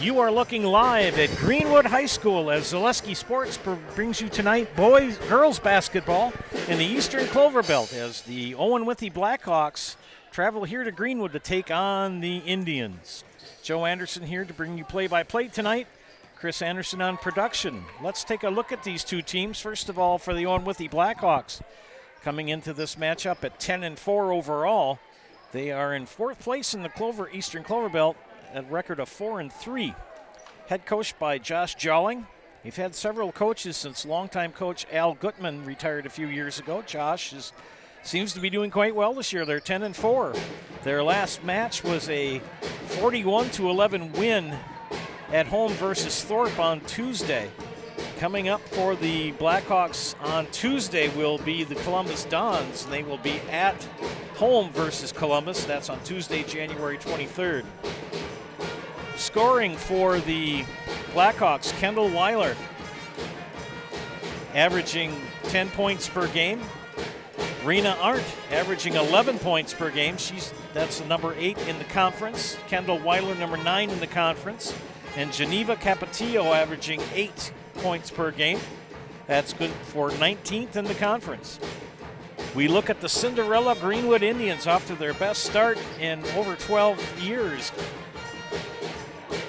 You are looking live at Greenwood High School as Zaleski Sports brings you tonight girls basketball in the Eastern Clover Belt as the Owen-Withee Blackhawks travel here to Greenwood to take on the Indians. Joe Anderson here to bring you play-by-play tonight. Chris Anderson on production. Let's take a look at these two teams. First of all, for the Owen-Withee Blackhawks, coming into this matchup at 10-4 overall. They are in fourth place in the Eastern Clover Belt at a record of 4-3. Head coached by Josh Jolling. We've had several coaches since longtime coach Al Gutman retired a few years ago. Josh seems to be doing quite well this year. They're 10-4. Their last match was a 41-11 win at home versus Thorpe on Tuesday. Coming up for the Blackhawks on Tuesday will be the Columbus Dons, and they will be at home versus Columbus. That's on Tuesday, January 23rd. Scoring for the Blackhawks, Kendall Weiler, averaging 10 points per game. Rena Arndt averaging 11 points per game. That's the number 8 in the conference. Kendall Weiler, number 9 in the conference. And Geneva Capetillo averaging 8 points per game. That's good for 19th in the conference. We look at the Cinderella Greenwood Indians off to their best start in over 12 years.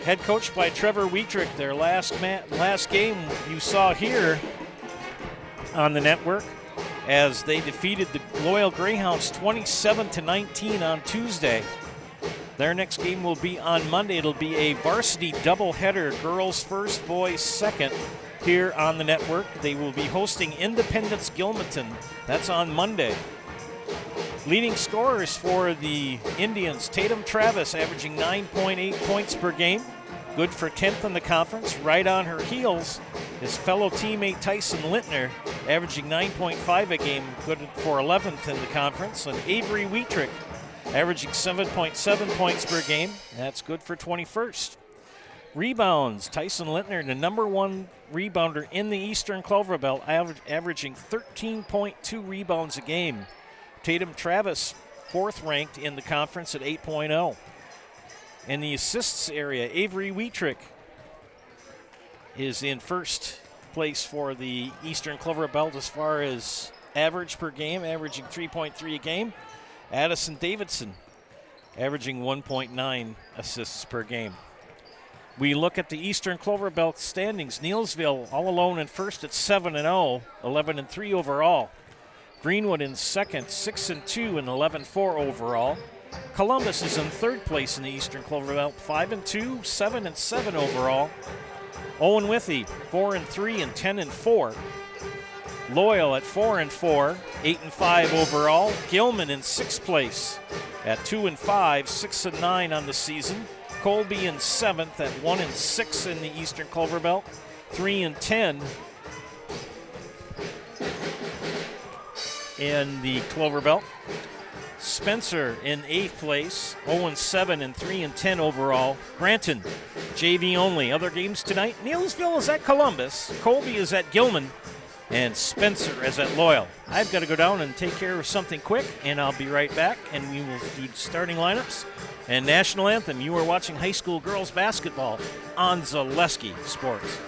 Head coached by Trevor Wietrich. Their last game you saw here on the network as they defeated the Loyal Greyhounds 27-19 on Tuesday. Their next game will be on Monday. It'll be a varsity doubleheader, girls first, boys second, here on the network. They will be hosting Independence Gilmanton. That's on Monday. Leading scorers for the Indians, Tatum Travis averaging 9.8 points per game. Good for 10th in the conference. Right on her heels is fellow teammate Tyson Lintner, averaging 9.5 a game, good for 11th in the conference. And Avery Wietrich, averaging 7.7 points per game. That's good for 21st. Rebounds, Tyson Lintner, the number 1 rebounder in the Eastern Clover Belt, averaging 13.2 rebounds a game. Tatum Travis, 4th ranked in the conference at 8.0. In the assists area, Avery Wietrich is in first place for the Eastern Clover Belt as far as average per game, averaging 3.3 a game. Addison Davidson averaging 1.9 assists per game. We look at the Eastern Clover Belt standings. Neillsville all alone in first at 7-0, 11-3 overall. Greenwood in second, 6-2 and 11-4 overall. Columbus is in third place in the Eastern Clover Belt, 5-2, 7-7 overall. Owen-Withee, 4-3 and 10-4. Loyal at 4-4, 8-5 overall. Gilman in sixth place at 2-5, 6-9 on the season. Colby in 7th at 1-6 in the Eastern Clover Belt, 3-10 in the Clover Belt. Spencer in 8th place, 0-7 and 3-10 overall. Granton, JV only. Other games tonight, Neillsville is at Columbus, Colby is at Gilman, and Spencer is at Loyal. I've got to go down and take care of something quick, and I'll be right back, and we will do starting lineups and national anthem. You are watching high school girls basketball on Zaleski Sports.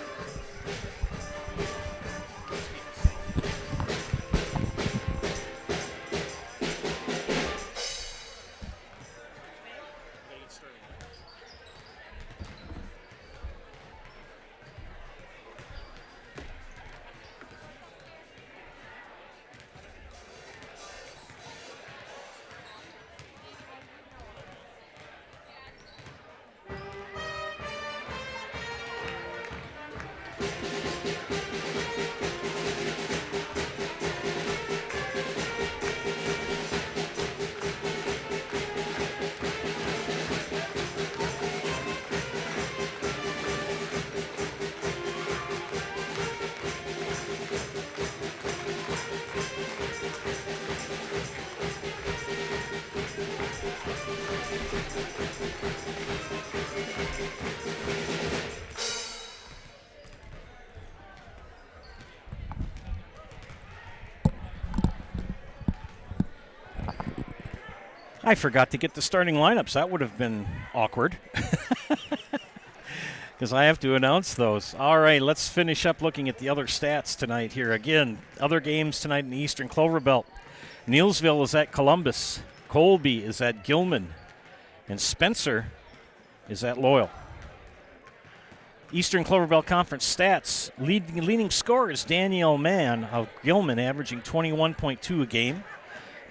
I forgot to get the starting lineups. That would have been awkward. because I have to announce those. All right, let's finish up looking at the other stats tonight here. Again, other games tonight in the Eastern Clover Belt. Neillsville is at Columbus. Colby is at Gilman. And Spencer is at Loyal. Eastern Clover Belt Conference stats. Leading scorer is Danielle Mann of Gilman, averaging 21.2 a game.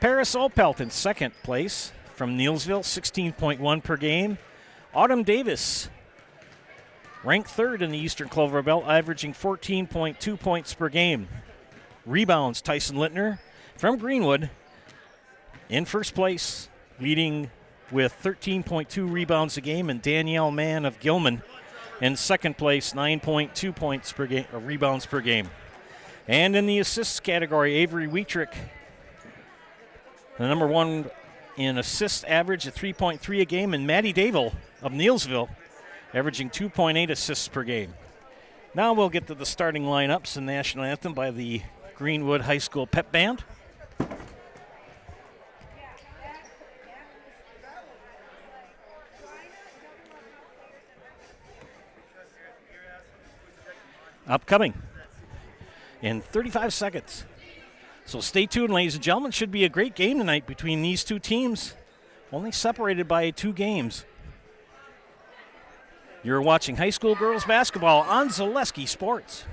Paris Opelt in second place from Neillsville, 16.1 per game. Autumn Davis, ranked third in the Eastern Clover Belt, averaging 14.2 points per game. Rebounds, Tyson Littner from Greenwood in first place, leading with 13.2 rebounds a game, and Danielle Mann of Gilman in second place, 9.2 points per game, or rebounds per game. And in the assists category, Avery Wietrich, the number one in assist average at 3.3 a game, and Maddie Dable of Neillsville, averaging 2.8 assists per game. Now we'll get to the starting lineups and national anthem by the Greenwood High School Pep Band. Upcoming in 35 seconds. So stay tuned, ladies and gentlemen. Should be a great game tonight between these two teams, only separated by 2 games. You're watching high school girls basketball on Zaleski Sports.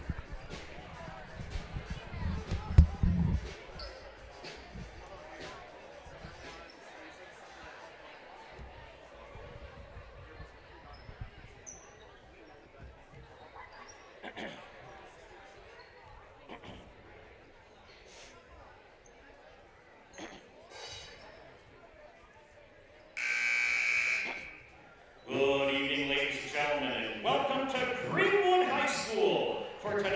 Good evening, ladies and gentlemen, and welcome to Greenwood High School for tonight's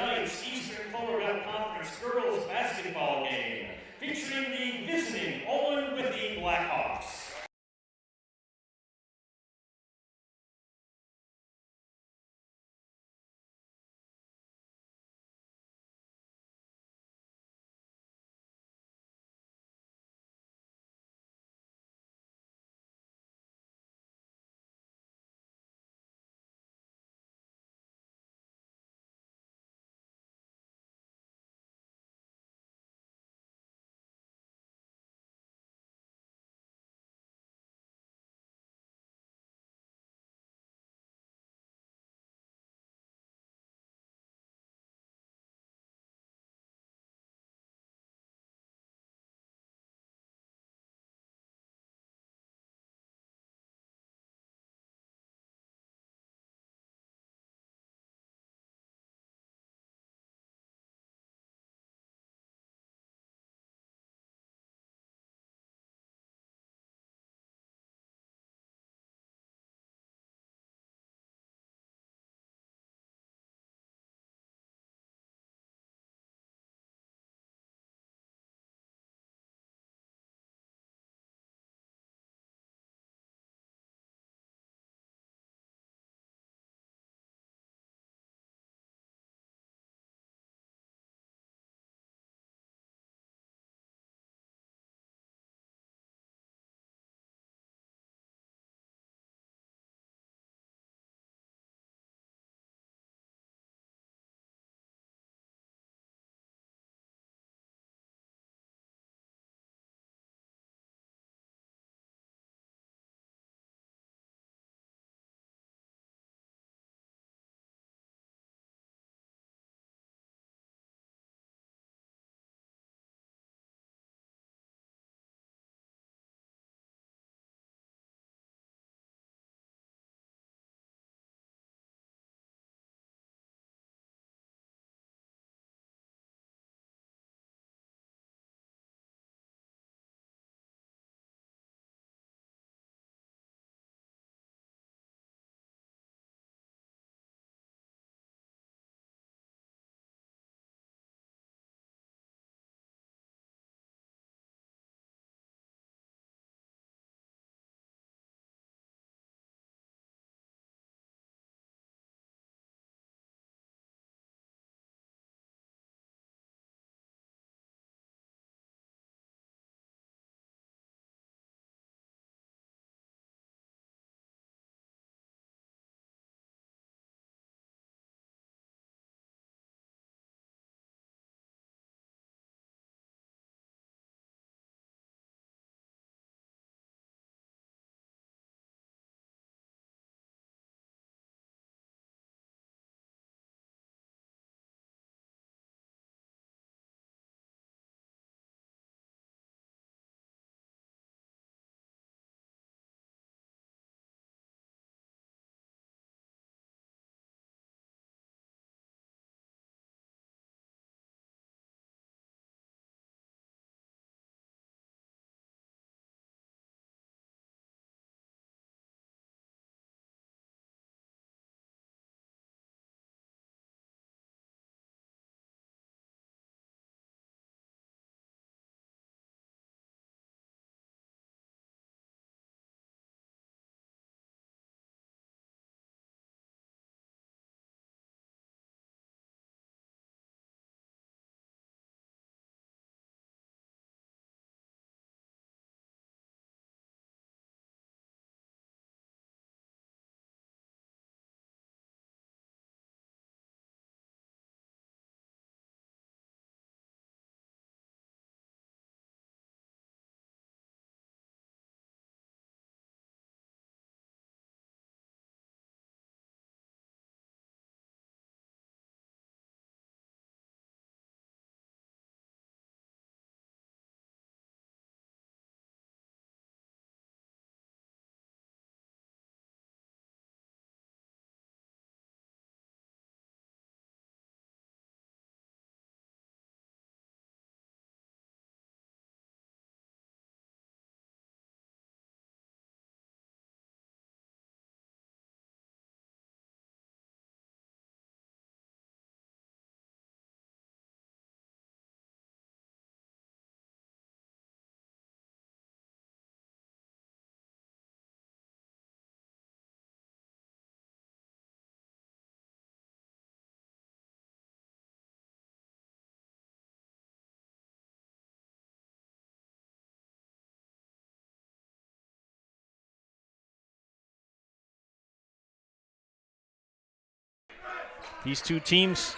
These two teams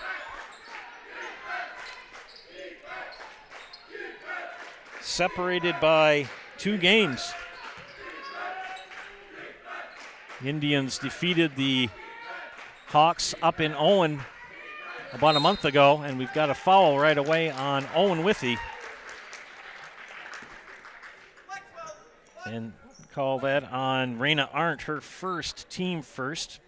separated by 2 games. Indians defeated the Hawks up in Owen about a month ago, and we've got a foul right away on Owen-Withee. And call that on Raina Arndt, her first, team first.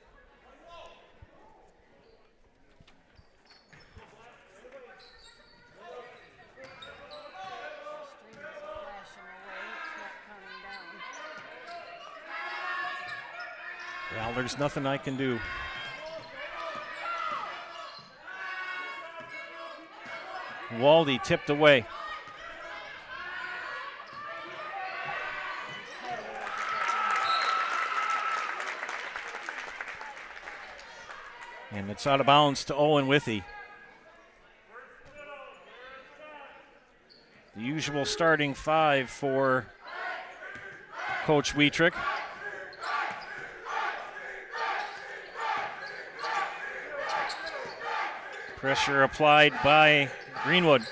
Well, there's nothing I can do. Waldy tipped away. And it's out of bounds to Owen-Withee. The usual starting 5 for Coach Wietrich. Pressure applied by Greenwood.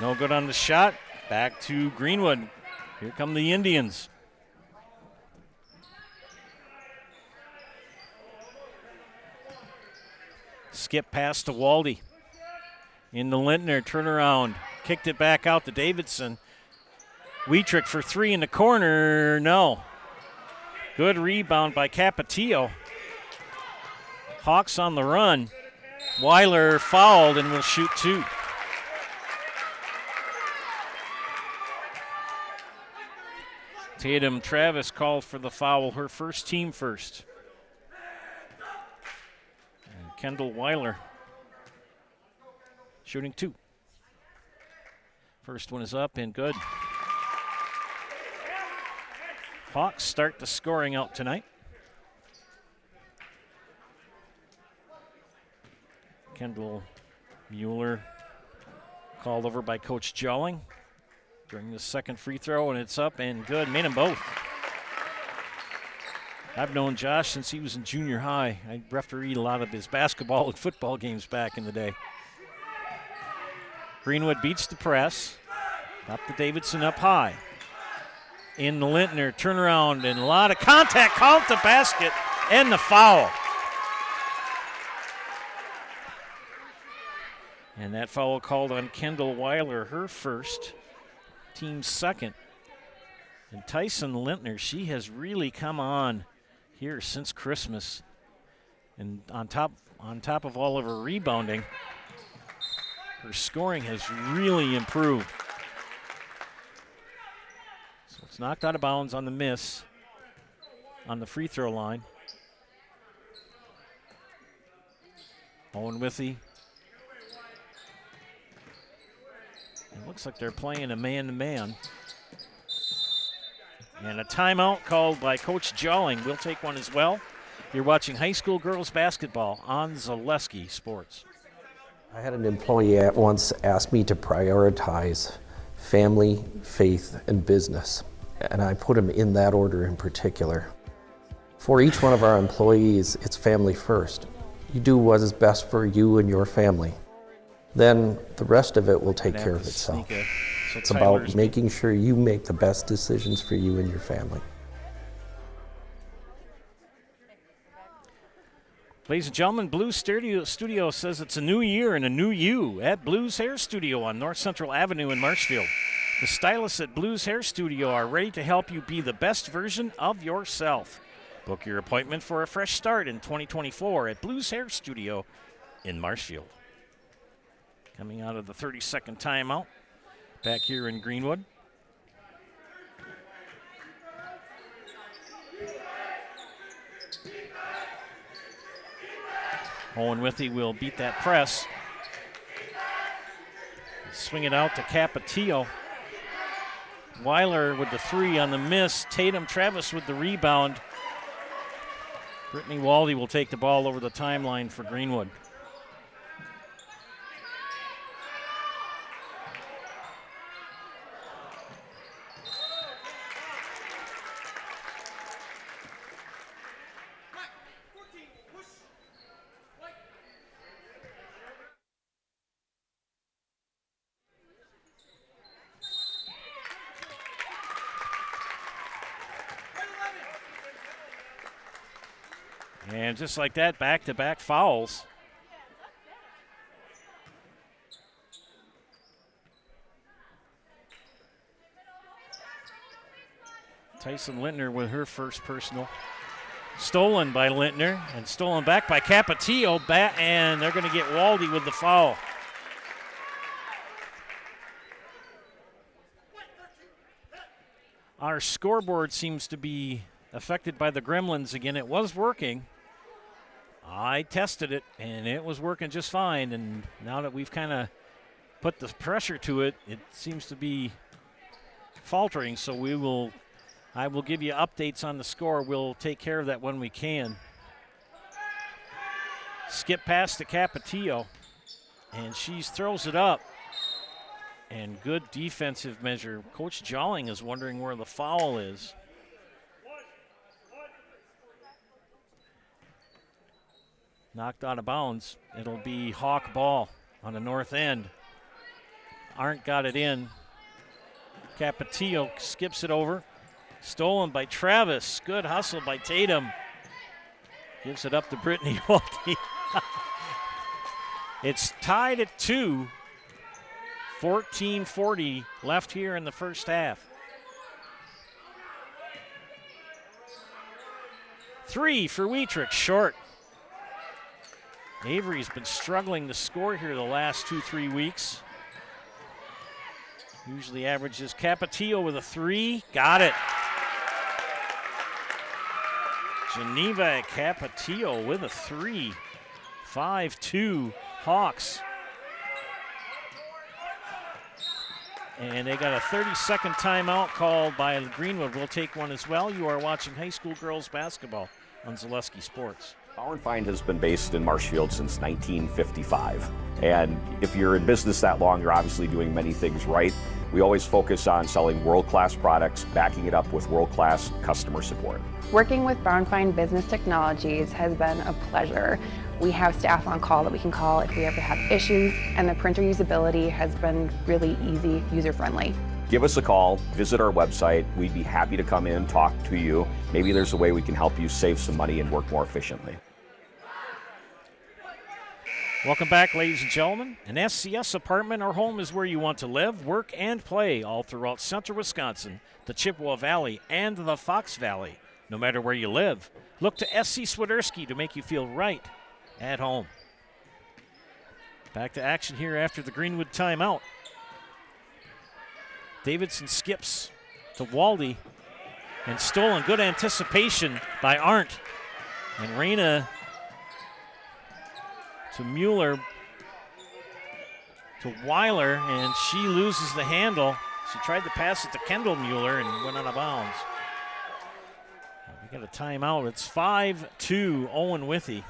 No good on the shot. Back to Greenwood. Here come the Indians. Skip pass to Waldy. Into Lintner, turnaround. Kicked it back out to Davidson. Wietrich for 3 in the corner. No. Good rebound by Capetillo. Hawks on the run. Weiler fouled and will shoot 2. Tatum Travis called for the foul, her first, team first. And Kendall Weiler shooting 2. First one is up and good. Hawks start the scoring out tonight. Kendall Mueller called over by Coach Jolling during the second free throw, and it's up and good. Made them both. I've known Josh since he was in junior high. I refereed a lot of his basketball and football games back in the day. Greenwood beats the press. Up to Davidson up high. In the Lintner, turnaround, and a lot of contact called to basket, and the foul. And that foul called on Kendall Weiler, her first, team second. And Tyson Lintner, she has really come on here since Christmas. And on top of all of her rebounding, her scoring has really improved. So it's knocked out of bounds on the miss on the free throw line. Owen-Withee. It looks like they're playing a man-to-man. And a timeout called by Coach Jolling. We'll take one as well. You're watching high school girls basketball on Zaleski Sports. I had an employee at once ask me to prioritize family, faith, and business. And I put them in that order in particular. For each one of our employees, it's family first. You do what is best for you and your family. Then the rest of it will take care of itself. It's about making sure you make the best decisions for you and your family. Ladies and gentlemen, Blues Studio says it's a new year and a new you at Blues Hair Studio on North Central Avenue in Marshfield. The stylists at Blues Hair Studio are ready to help you be the best version of yourself. Book your appointment for a fresh start in 2024 at Blues Hair Studio in Marshfield. Coming out of the 30-second timeout back here in Greenwood. Owen-Withee will beat that press. Swing it out to Capetillo. Weiler with the 3 on the miss. Tatum Travis with the rebound. Brittany Waldy will take the ball over the timeline for Greenwood. And just like that, back-to-back fouls. Tyson Lintner with her first personal. Stolen by Lintner and stolen back by Capetillo. And they're going to get Waldy with the foul. Our scoreboard seems to be affected by the gremlins again. It was working. I tested it, and it was working just fine. And now that we've kind of put the pressure to it, it seems to be faltering. So I will give you updates on the score. We'll take care of that when we can. Skip pass to Capetillo, and she throws it up. And good defensive measure. Coach Jolling is wondering where the foul is. Knocked out of bounds. It'll be Hawk ball on the north end. Arndt got it in. Capetillo skips it over. Stolen by Travis. Good hustle by Tatum. Gives it up to Brittany Waldy. It's tied at 2. 14:40 left here in the first half. 3 for Wietrich, short. Avery's been struggling to score here the last 2-3 weeks. Usually averages. Capetillo with a 3. Got it. Geneva Capetillo with a 3. 5-2 Hawks. And they got a 30-second timeout called by Greenwood. We'll take one as well. You are watching high school girls basketball on Zaleski Sports. Bauer & Feind has been based in Marshfield since 1955. And if you're in business that long, you're obviously doing many things right. We always focus on selling world-class products, backing it up with world-class customer support. Working with Bauer & Feind Business Technologies has been a pleasure. We have staff on call that we can call if we ever have issues, and the printer usability has been really easy, user-friendly. Give us a call, visit our website. We'd be happy to come in, talk to you. Maybe there's a way we can help you save some money and work more efficiently. Welcome back, ladies and gentlemen. An SCS apartment or home is where you want to live, work, and play all throughout central Wisconsin, the Chippewa Valley, and the Fox Valley. No matter where you live, look to SC Swiderski to make you feel right at home. Back to action here after the Greenwood timeout. Davidson skips to Waldy and stolen. Good anticipation by Arndt. And Reyna to Mueller to Weiler, and she loses the handle. She tried to pass it to Kendall Mueller and went out of bounds. We got a timeout. It's 5-2 Owen-Withee.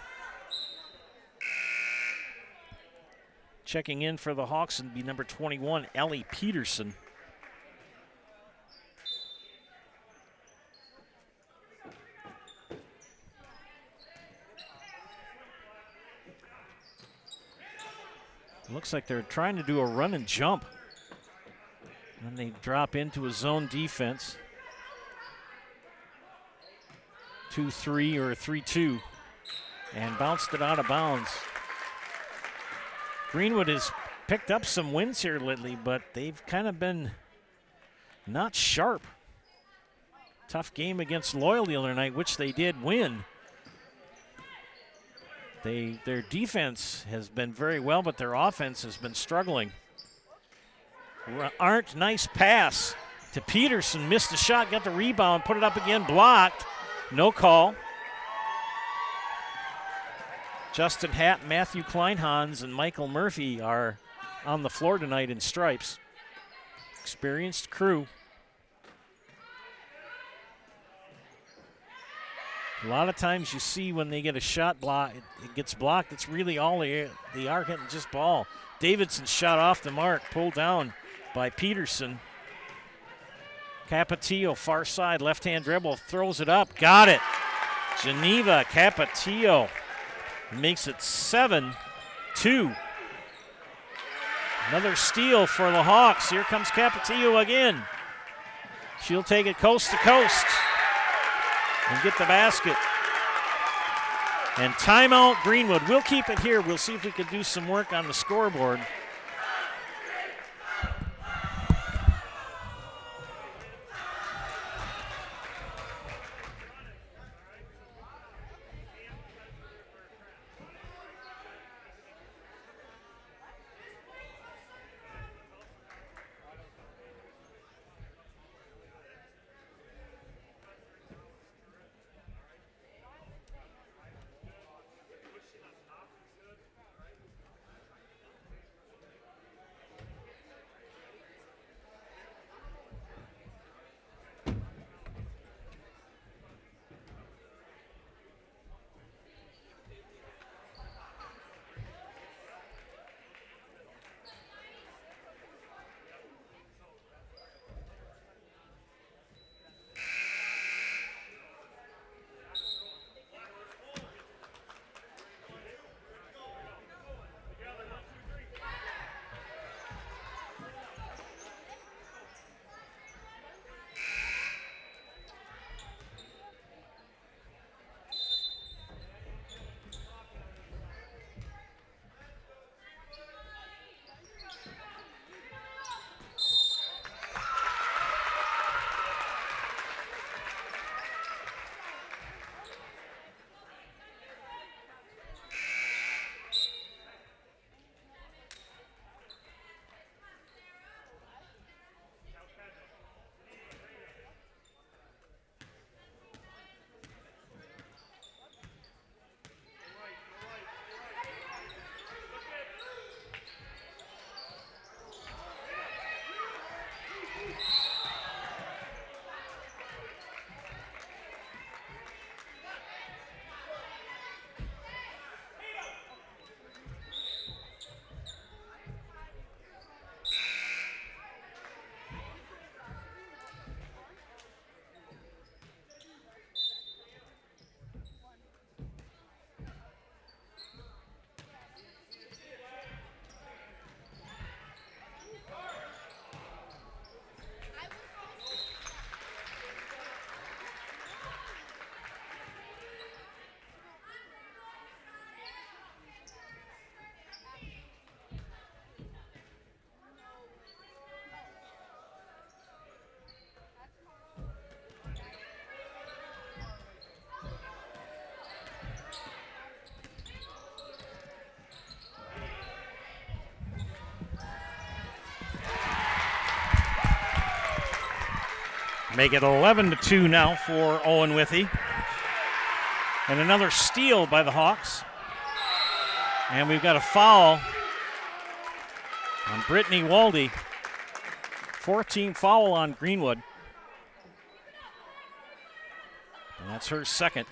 Checking in for the Hawks and be number 21, Ellie Peterson. Looks like they're trying to do a run and jump. And they drop into a zone defense. 2-3 or 3-2. And bounced it out of bounds. Greenwood has picked up some wins here lately, but they've kind of been not sharp. Tough game against Loyal the other night, which they did win. Their defense has been very well, but their offense has been struggling. Arndt, nice pass to Peterson. Missed the shot, got the rebound, put it up again, blocked. No call. Justin Hatt, Matthew Kleinhans, and Michael Murphy are on the floor tonight in stripes. Experienced crew. A lot of times you see when they get a shot block, it gets blocked. It's really all they are getting just ball. Davidson shot off the mark, pulled down by Peterson. Capetillo, far side, left-hand dribble, throws it up, got it. Geneva Capetillo makes it 7-2. Another steal for the Hawks. Here comes Capetillo again. She'll take it coast to coast and get the basket. And timeout Greenwood. We'll keep it here. We'll see if we can do some work on the scoreboard. Make it 11-2 now for Owen-Withee. And another steal by the Hawks. And we've got a foul on Brittany Waldy. 14 foul on Greenwood. And that's her second.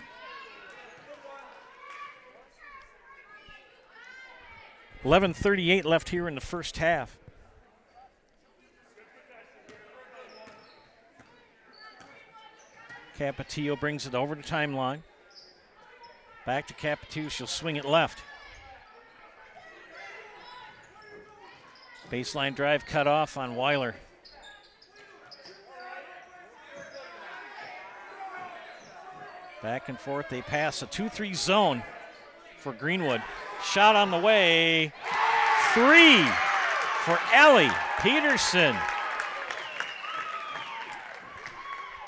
.38 left here in the first half. Capetillo brings it over the timeline. Back to Capetillo, she'll swing it left. Baseline drive cut off on Weiler. Back and forth, they pass a 2-3 zone for Greenwood. Shot on the way. 3 for Ellie Peterson.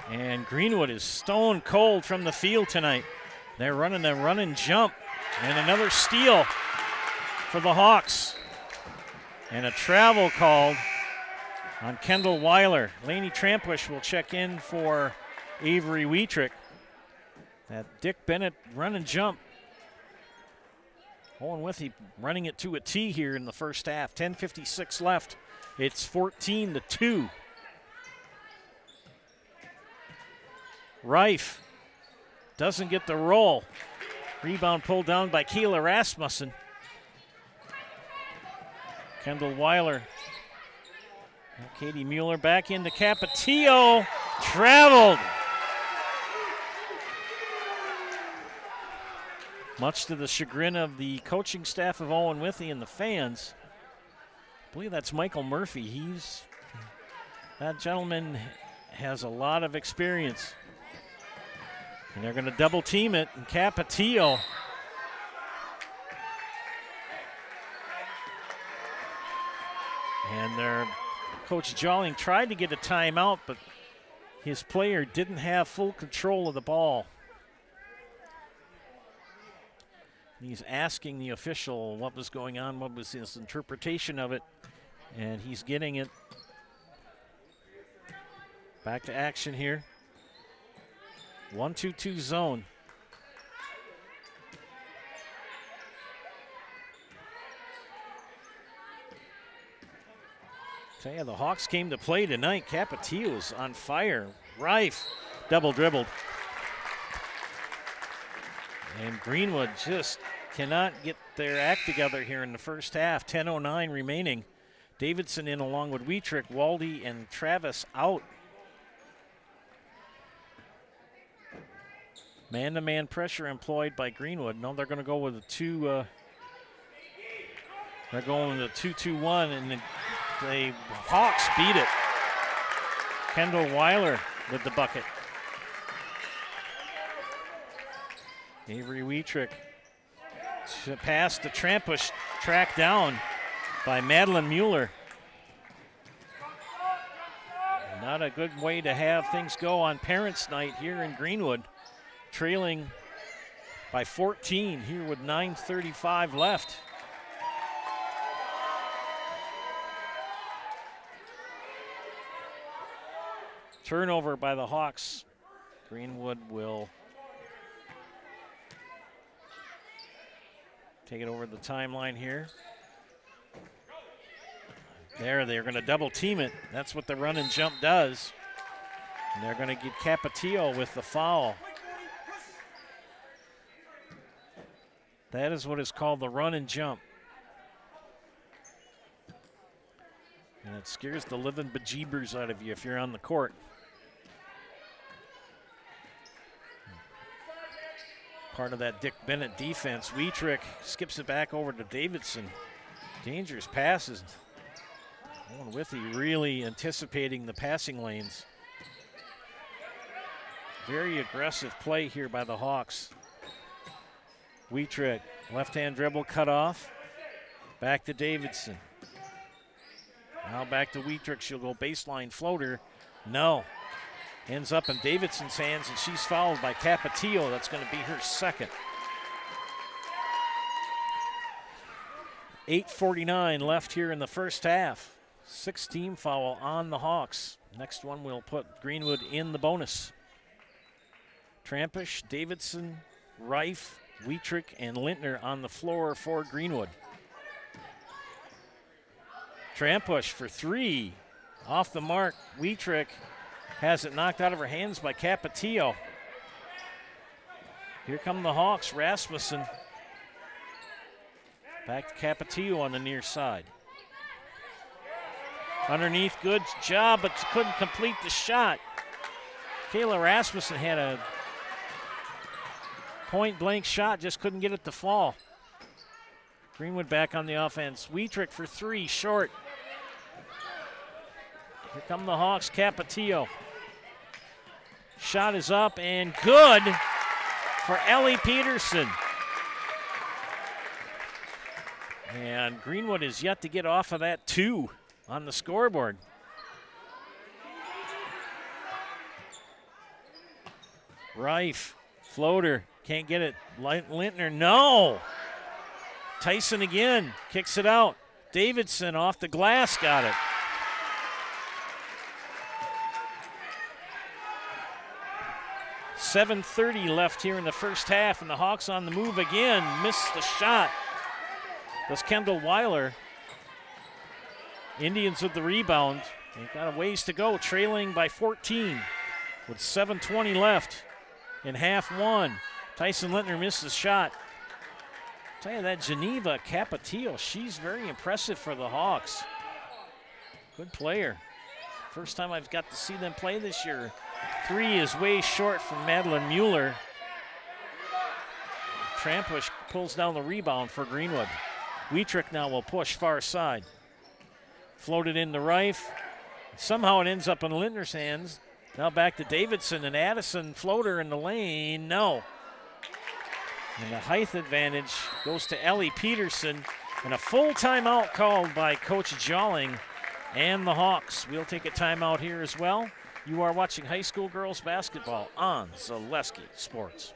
And Greenwood is stone cold from the field tonight. They're running a run and jump. And another steal for the Hawks. And a travel called on Kendall Weiler. Lainey Trampush will check in for Avery Wietrick. That Dick Bennett run and jump. Owen-Withee running it to a T here in the first half. 10:56 left. It's 14-2. Reif doesn't get the roll. Rebound pulled down by Keela Rasmussen. Kendall Weiler. Now Katie Mueller back into Capetillo. Traveled. Much to the chagrin of the coaching staff of Owen-Withee and the fans. I believe that's Michael Murphy. That gentleman has a lot of experience. And they're going to double team it, and Capetillo And Coach Jolling tried to get a timeout, but his player didn't have full control of the ball. He's asking the official what was going on, what was his interpretation of it, and he's getting it. Back to action here. 1-2-2 zone. Tell you, the Hawks came to play tonight. Capetillo's on fire. Rife double dribbled. And Greenwood just cannot get their act together here in the first half. 10:09 remaining. Davidson in along with Wietrich, Waldy, and Travis out. Man-to-man pressure employed by Greenwood. No, they're going to go with a they're going with a 2-2-1, and the Hawks beat it. Kendall Weiler with the bucket. Avery Wietrich pass to Trampush, tracked down by Madeline Mueller. Not a good way to have things go on Parents' Night here in Greenwood. Trailing by 14 here with 9:35 left. Turnover by the Hawks. Greenwood will take it over the timeline here. They're going to double team it. That's what the run and jump does. And they're going to get Capetillo with the foul. That is what is called the run and jump. And it scares the living bejeebers out of you if you're on the court. Part of that Dick Bennett defense. Wietrich skips it back over to Davidson. Dangerous passes. Owen-Withee really anticipating the passing lanes. Very aggressive play here by the Hawks. Wietrich, left-hand dribble cut off. Back to Davidson. Now back to Wietrich. She'll go baseline floater. No. Ends up in Davidson's hands, and she's fouled by Capetillo. That's going to be her second. 8:49 left here in the first half. 6-team foul on the Hawks. Next one will put Greenwood in the bonus. Trampish, Davidson, Rife, Wietrich, and Lintner on the floor for Greenwood. Trampush for three. Off the mark, Wietrich has it knocked out of her hands by Capetillo. Here come the Hawks, Rasmussen. Back to Capetillo on the near side. Underneath, good job, but couldn't complete the shot. Kayla Rasmussen had a point-blank shot, just couldn't get it to fall. Greenwood back on the offense. Wietrich for three, short. Here come the Hawks, Capetillo. Shot is up and good for Ellie Peterson. And Greenwood is yet to get off of that 2 on the scoreboard. Rife, floater, can't get it. Lintner, no. Tyson again, kicks it out. Davidson off the glass, got it. .7:30 left here in the first half, and the Hawks on the move again. Missed the shot. That's Kendall Weiler. Indians with the rebound. They've got a ways to go, trailing by 14 with 7:20 left in half one. Tyson Lintner missed the shot. Tell you that Geneva Capetillo, she's very impressive for the Hawks. Good player. First time I've got to see them play this year. 3 is way short from Madeline Mueller. Trampush pulls down the rebound for Greenwood. Wietrich now will push far side. Floated in the Rife. Somehow it ends up in Lintner's hands. Now back to Davidson, and Addison floater in the lane. No. And the height advantage goes to Ellie Peterson. And a full timeout called by Coach Jolling and the Hawks. We'll take a timeout here as well. You are watching high school girls basketball on Zaleski Sports.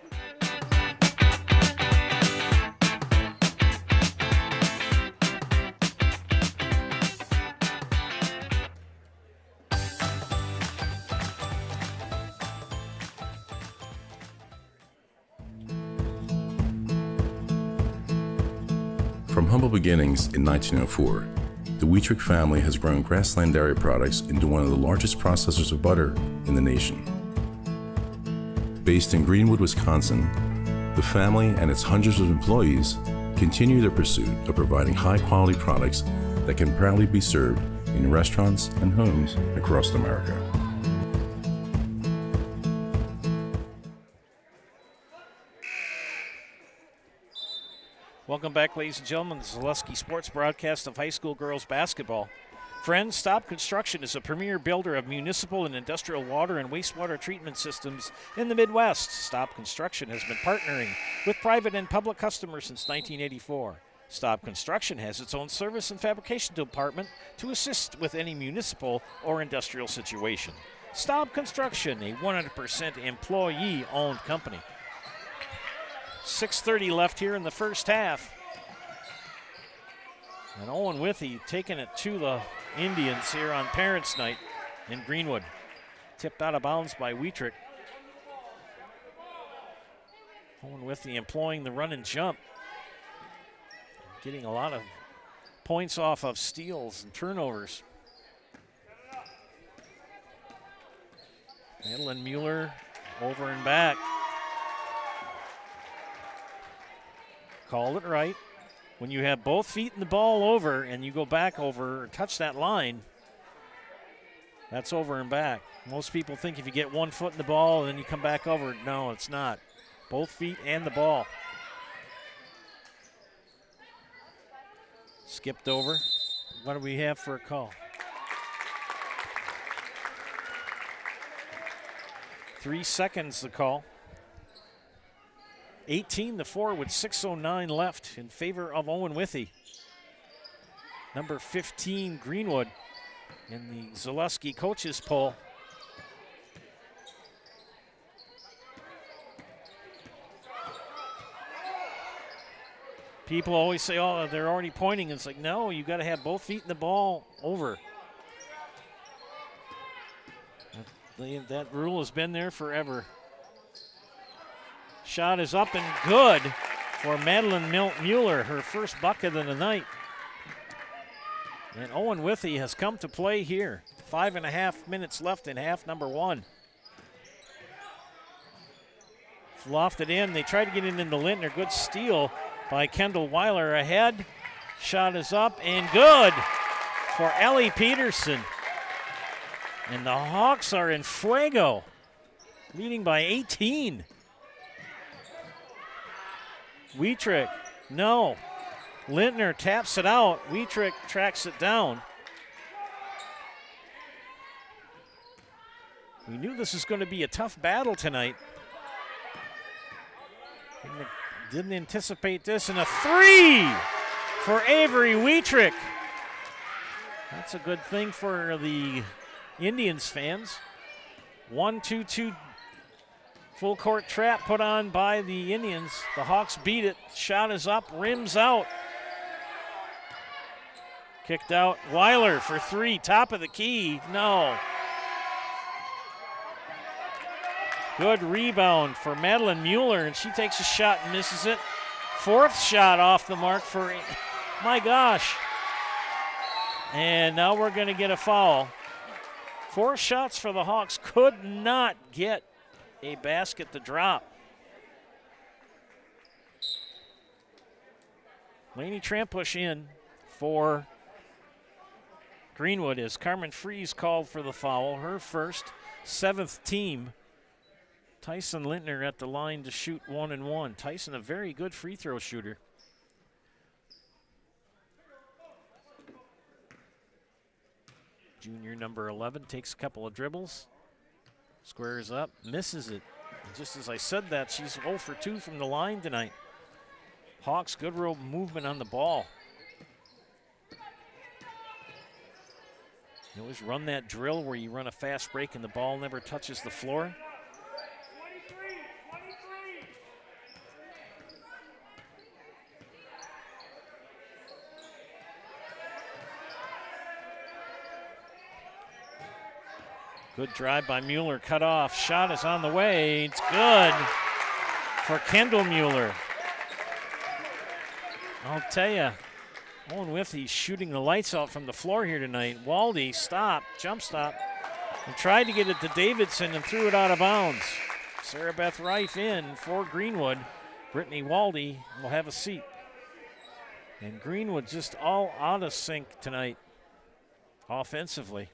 From humble beginnings in 1904, the Wheatrick family has grown Grassland Dairy Products into one of the largest processors of butter in the nation. Based in Greenwood, Wisconsin, the family and its hundreds of employees continue their pursuit of providing high-quality products that can proudly be served in restaurants and homes across America. Welcome back, ladies and gentlemen, to the Zaleski Sports broadcast of high school girls basketball. Friends, Stop Construction is a premier builder of municipal and industrial water and wastewater treatment systems in the Midwest. Stop Construction has been partnering with private and public customers since 1984. Stop Construction has its own service and fabrication department to assist with any municipal or industrial situation. Stop Construction, a 100% employee-owned company. 6:30 left here in the first half. And Owen-Withee taking it to the Indians here on Parents' Night in Greenwood. Tipped out of bounds by Wheatrick. Owen-Withee employing the run and jump. Getting a lot of points off of steals and turnovers. Madeline Mueller over and back. Called it right. When you have both feet in the ball over and you go back over or touch that line, that's over and back. Most people think if you get 1 foot in the ball and then you come back over, no, it's not. Both feet and the ball. Skipped over. What do we have for a call? 3 seconds the call. 18-4 with 6:09 left in favor of Owen-Withee. Number 15, Greenwood, in the Zaleski coaches poll. People always say, oh, they're already pointing. It's like, no, you got to have both feet in the ball over. That rule has been there forever. Shot is up and good for Madeline Mueller, her first bucket of the night. And Owen-Withee has come to play here. 5.5 minutes left in half number one. Lofted in. They try to get it into Lintner. Good steal by Kendall Weiler ahead. Shot is up and good for Ellie Peterson. And the Hawks are in fuego, leading by 18. Wheatrick, no. Lintner taps it out. Wheatrick tracks it down. We knew this was going to be a tough battle tonight. Didn't anticipate this, and a three for Avery Wheatrick. That's a good thing for the Indians fans. 1-2-2 full court trap put on by the Indians. The Hawks beat it. Shot is up, rims out. Kicked out. Weiler for three, top of the key. No. Good rebound for Madeline Mueller, and she takes a shot and misses it. Fourth shot off the mark for, my gosh. And now we're going to get a foul. 4 shots for the Hawks, could not get a basket to drop. Lainey Trampush in for Greenwood as Carmen Freeze called for the foul, her first, 7th team. Tyson Lintner at the line to shoot 1-1. Tyson, a very good free throw shooter. Junior number 11 takes a couple of dribbles, squares up, misses it. And just as I said that, she's 0 for 2 from the line tonight. Hawks, good real movement on the ball. You always run that drill where you run a fast break and the ball never touches the floor. Good drive by Mueller, cut off. Shot is on the way. It's good for Kendall Mueller. I'll tell you, Owen-Withee shooting the lights out from the floor here tonight. Waldy stopped, jump stop, and tried to get it to Davidson and threw it out of bounds. Sarah Beth Reif in for Greenwood. Brittany Waldy will have a seat. And Greenwood just all out of sync tonight offensively.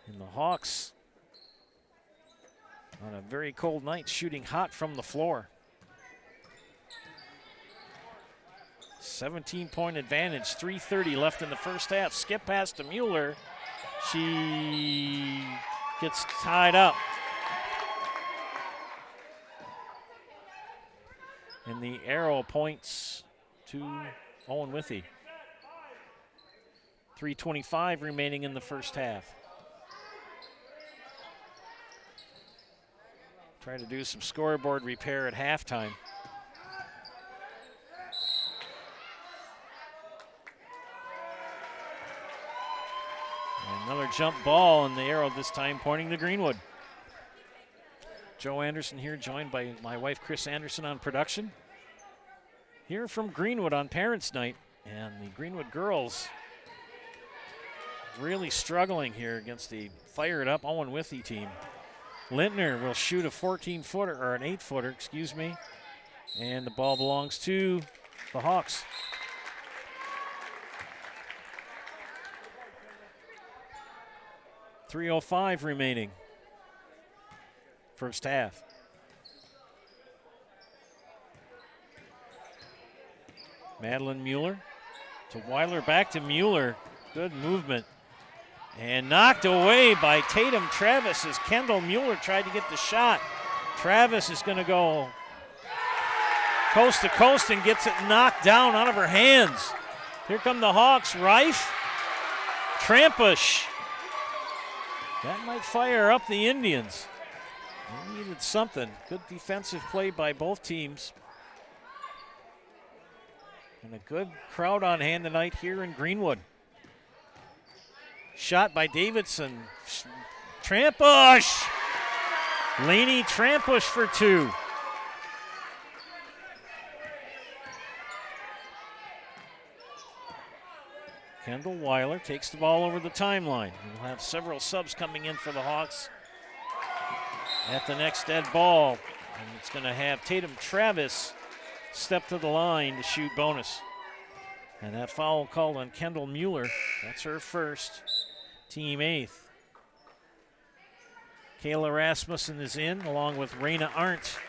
And the Hawks on a very cold night shooting hot from the floor. 17-point advantage, 3:30 left in the first half. Skip pass to Mueller. She gets tied up. And the arrow points to Owen-Withee. 3:25 remaining in the first half. Try to do some scoreboard repair at halftime. And another jump ball, and the arrow this time pointing to Greenwood. Joe Anderson here, joined by my wife Chris Anderson on production. Here from Greenwood on Parents' Night, and the Greenwood girls really struggling here against the fired-up Owen-Withee team. Lintner will shoot a 14-footer, or an 8-footer, excuse me. And the ball belongs to the Hawks. .305 remaining. First half. Madeline Mueller to Weiler, back to Mueller. Good movement. And knocked away by Tatum Travis as Kendall Mueller tried to get the shot. Travis is going to go coast to coast and gets it knocked down out of her hands. Here come the Hawks. Reif, Trampush. That might fire up the Indians. They needed something. Good defensive play by both teams. And a good crowd on hand tonight here in Greenwood. Shot by Davidson. Trampush! Laney Trampush for two. Kendall Weiler takes the ball over the timeline. We'll have several subs coming in for the Hawks at the next dead ball. And it's going to have Tatum Travis step to the line to shoot bonus. And that foul called on Kendall Mueller. That's her first. Team eighth. Kayla Rasmussen is in, along with Raina Arndt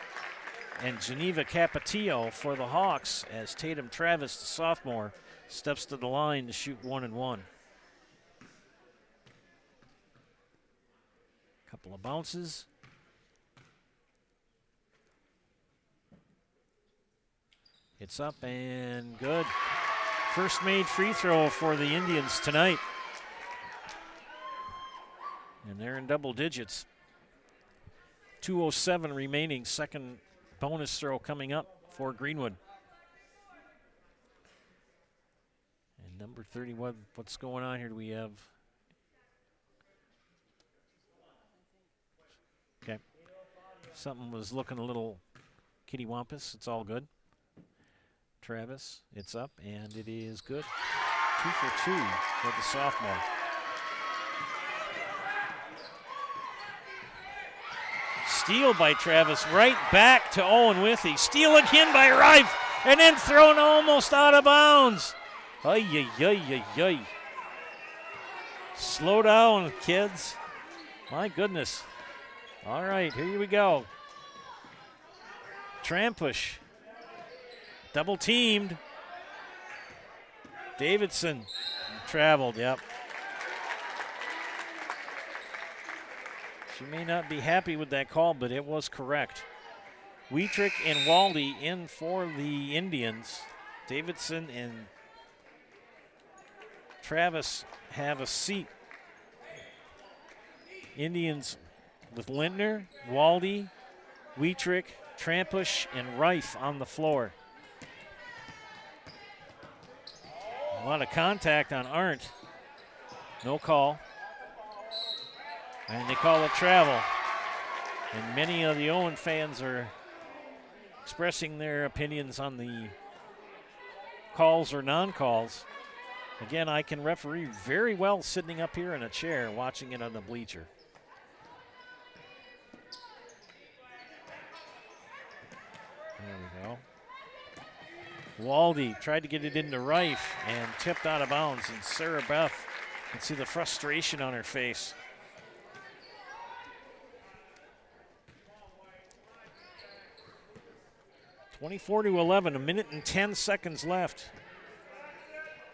and Geneva Capetillo for the Hawks, as Tatum Travis, the sophomore, steps to the line to shoot 1 and 1. Couple of bounces. It's up and good. First made free throw for the Indians tonight. And they're in double digits. 2:07 remaining. Second bonus throw coming up for Greenwood. And number 30, what's going on here? Do we have? Okay. Something was looking a little kittywampus. It's all good. Travis, it's up, and it is good. 2 for 2 for the sophomore. Steal by Travis, right back to Owen-Withee. Steal again by Reif, and then thrown almost out of bounds. Ay, ay, ay, ay, ay. Slow down, kids. My goodness. All right, here we go. Trampush. Double teamed. Davidson traveled, yep. She may not be happy with that call, but it was correct. Wietrich and Waldy in for the Indians. Davidson and Travis have a seat. Indians with Lintner, Waldy, Wietrich, Trampush, and Reif on the floor. A lot of contact on Arndt. No call. And they call it travel. And many of the Owen fans are expressing their opinions on the calls or non-calls. Again, I can referee very well sitting up here in a chair watching it on the bleacher. There we go. Waldy tried to get it into Reif and tipped out of bounds, and Sarah Beth, you can see the frustration on her face. (24-11), 1:10 left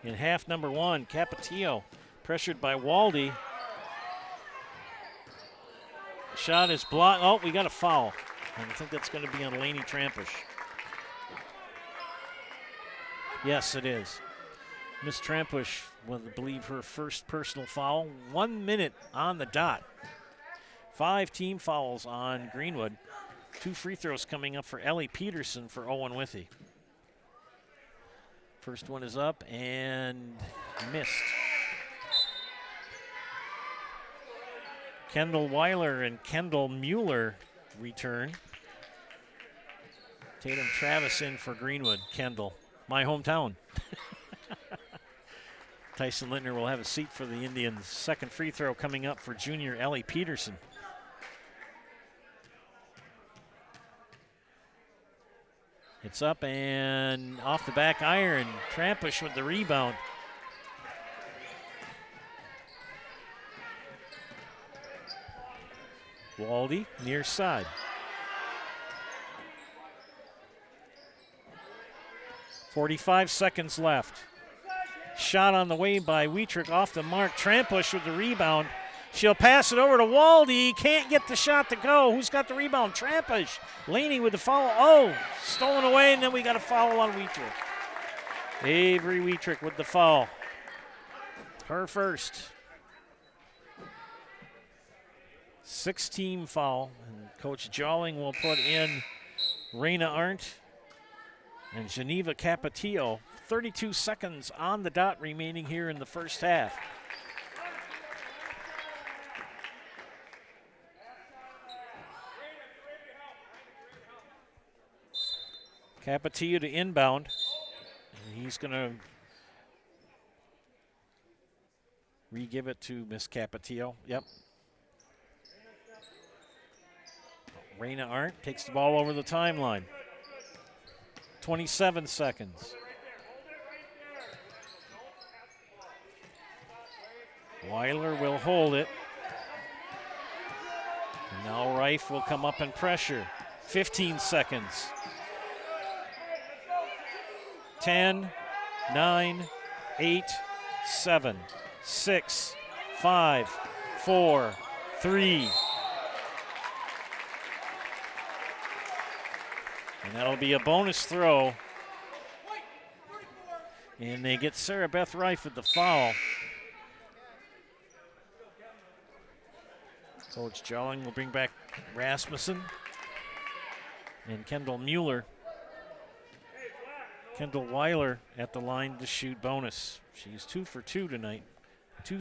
in half number one. Capetillo pressured by Waldy. Shot is blocked. Oh, we got a foul. And I think that's going to be on Lainey Trampush. Yes, it is. Miss Trampush will believe her first personal foul. 1 minute on the dot. 5 team fouls on Greenwood. 2 free throws coming up for Ellie Peterson for Owen-Withee. First one is up and missed. Kendall Weiler and Kendall Mueller return. Tatum Travis in for Greenwood. Kendall, my hometown. Tyson Lintner will have a seat for the Indians. Second free throw coming up for junior Ellie Peterson. It's up and off the back iron. Trampush with the rebound. Waldy near side. .45 seconds left. Shot on the way by Wietrich off the mark. Trampush with the rebound. She'll pass it over to Waldy. Can't get the shot to go. Who's got the rebound? Trampush. Laney with the foul. Oh, stolen away, and then we got a foul on Wietrich. Avery Wietrich with the foul. Her first. 6-team foul. And Coach Jolling will put in Raina Arndt and Geneva Capetillo. 32 seconds on the dot remaining here in the first half. Capetillo to inbound. And he's going to re-give it to Miss Capetillo. Yep. Raina Arndt takes the ball over the timeline. 27 seconds. Weiler will hold it. And now Reif will come up and pressure. 15 seconds. 10, 9, 8, 7, 6, 5, 4, 3. And that'll be a bonus throw. And they get Sarah Beth Reif with the foul. Coach Jolling will bring back Rasmussen and Kendall Mueller. Kendall Weiler at the line to shoot bonus. She's 2 for 2 tonight. 2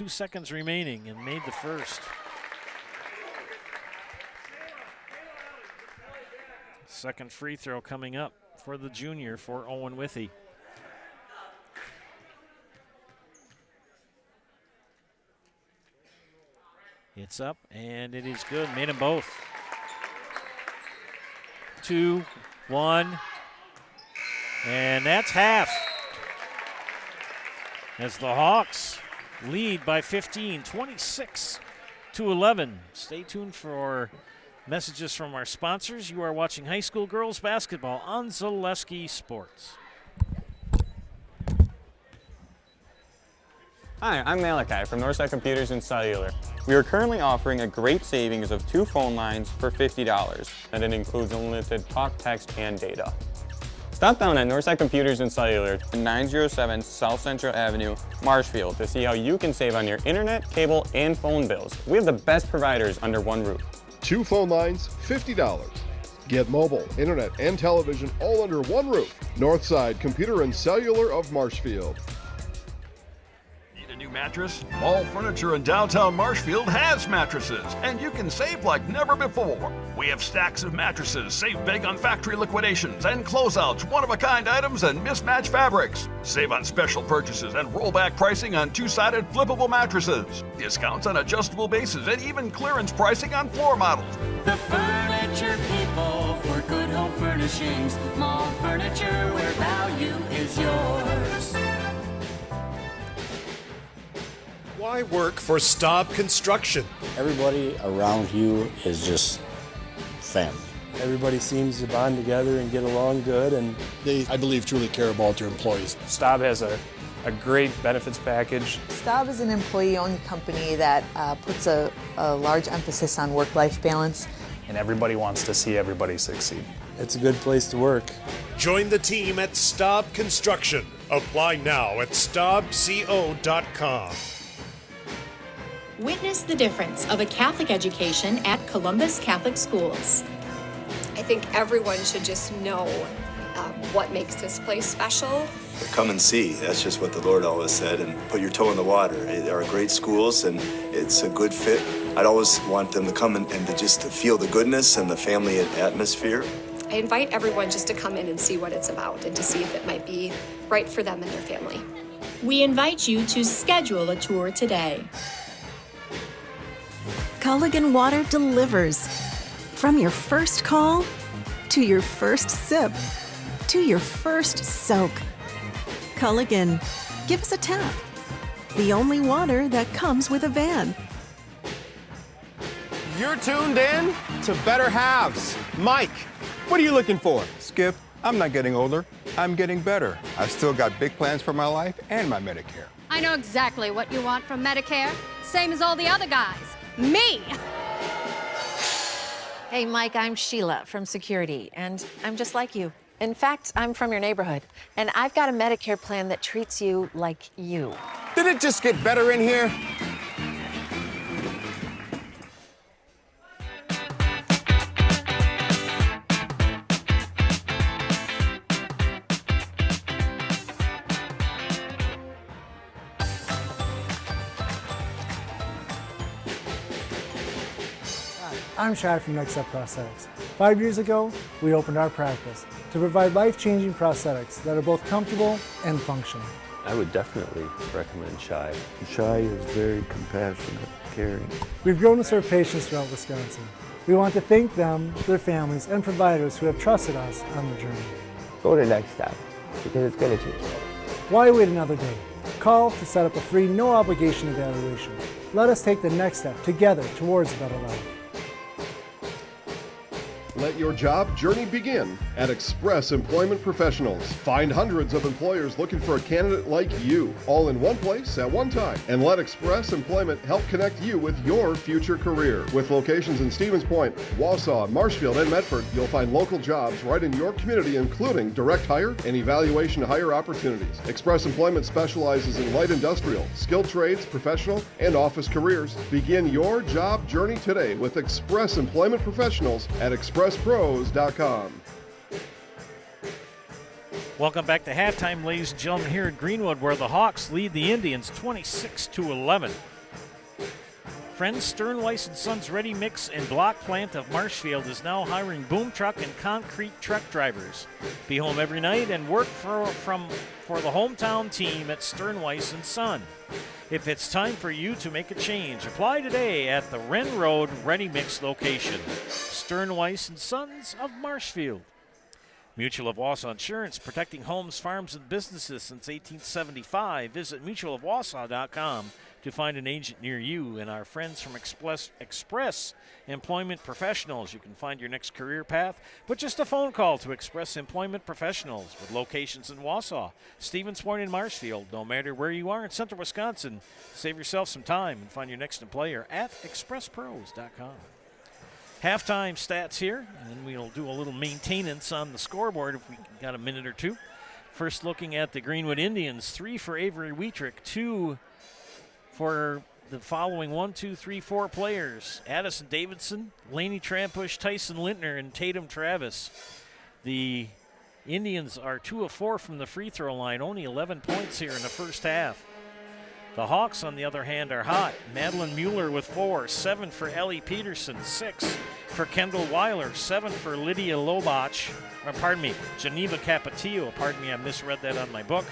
seconds remaining and made the first. Second free throw coming up for the junior for Owen-Withee. It's up and it is good. Made them both. 2, 1. And that's half. As the Hawks lead by 15, 26-11. Stay tuned for messages from our sponsors. You are watching high school girls basketball on Zaleski Sports. Hi, I'm Malachi from Northside Computers and Cellular. We are currently offering a great savings of 2 phone lines for $50, and it includes unlimited talk, text, and data. Stop down at Northside Computers and Cellular, 907 South Central Avenue, Marshfield, to see how you can save on your internet, cable, and phone bills. We have the best providers under one roof. 2 phone lines, $50. Get mobile, internet, and television all under one roof. Northside Computer and Cellular of Marshfield. Need a new mattress? Mall Furniture in downtown Marshfield has mattresses, and you can save like never before. We have stacks of mattresses, save big on factory liquidations and closeouts, one-of-a-kind items, and mismatched fabrics. Save on special purchases and rollback pricing on two-sided flippable mattresses. Discounts on adjustable bases and even clearance pricing on floor models. The furniture people for good home furnishings. Mall Furniture, where value is yours. Why work for Staub Construction? Everybody around you is just family. Everybody seems to bond together and get along good, and they, I believe, truly care about their employees. Staub has a great benefits package. Staub is an employee-owned company that puts a large emphasis on work-life balance. And everybody wants to see everybody succeed. It's a good place to work. Join the team at Staub Construction. Apply now at staubco.com. Witness the difference of a Catholic education at Columbus Catholic Schools. I think everyone should just know what makes this place special. Come and see. That's just what the Lord always said, and put your toe in the water. They are great schools, and it's a good fit. I'd always want them to come and to feel the goodness and the family atmosphere. I invite everyone just to come in and see what it's about and to see if it might be right for them and their family. We invite you to schedule a tour today. Culligan Water delivers. From your first call, to your first sip, to your first soak. Culligan, give us a tap. The only water that comes with a van. You're tuned in to Better Halves. Mike, what are you looking for? Skip, I'm not getting older. I'm getting better. I've still got big plans for my life and my Medicare. I know exactly what you want from Medicare. Same as all the other guys. Me! Hey, Mike, I'm Sheila from Security, and I'm just like you. In fact, I'm from your neighborhood, and I've got a Medicare plan that treats you like you. Did it just get better in here? I'm Shad from Next Step Prosthetics. 5 years ago, we opened our practice to provide life-changing prosthetics that are both comfortable and functional. I would definitely recommend Shai. Shai is very compassionate, caring. We've grown to serve patients throughout Wisconsin. We want to thank them, their families, and providers who have trusted us on the journey. Go to Next Step, because it's going to change. Why wait another day? Call to set up a free, no-obligation evaluation. Let us take the next step together towards a better life. Let your job journey begin at Express Employment Professionals. Find hundreds of employers looking for a candidate like you, all in one place at one time. And let Express Employment help connect you with your future career. With locations in Stevens Point, Wausau, Marshfield, and Medford, you'll find local jobs right in your community, including direct hire and evaluation hire opportunities. Express Employment specializes in light industrial, skilled trades, professional, and office careers. Begin your job journey today with Express Employment Professionals at expresspros.com. Welcome back to halftime, ladies and gentlemen, here at Greenwood, where the Hawks lead the Indians 26-11. Friends Stern Weiss & Sons Ready Mix and Block Plant of Marshfield is now hiring boom truck and concrete truck drivers. Be home every night and work for the hometown team at Stern Weiss & Son. If it's time for you to make a change, apply today at the Wren Road Ready Mix location. Stern Weiss & Sons of Marshfield. Mutual of Wausau Insurance, protecting homes, farms, and businesses since 1875. Visit mutualofwausau.com to find an agent near you. And our friends from Express Employment Professionals. You can find your next career path with just a phone call to Express Employment Professionals with locations in Wausau, Stevens Point, and Marshfield. No matter where you are in central Wisconsin, save yourself some time and find your next employer at expresspros.com. halftime stats here, and we'll do a little maintenance on the scoreboard if we got a minute or two. First, looking at the Greenwood Indians, 3 for Avery Wietrich, 2 for the following 4 players: Addison Davidson, Lainey Trampush, Tyson Lintner, and Tatum Travis. The Indians are 2 of 4 from the free throw line, only 11 points here in the first half. The Hawks, on the other hand, are hot. Madeline Mueller with 4, 7 for Ellie Peterson, 6 for Kendall Weiler, 7 for Lydia Geneva Capatillo, I misread that on my book,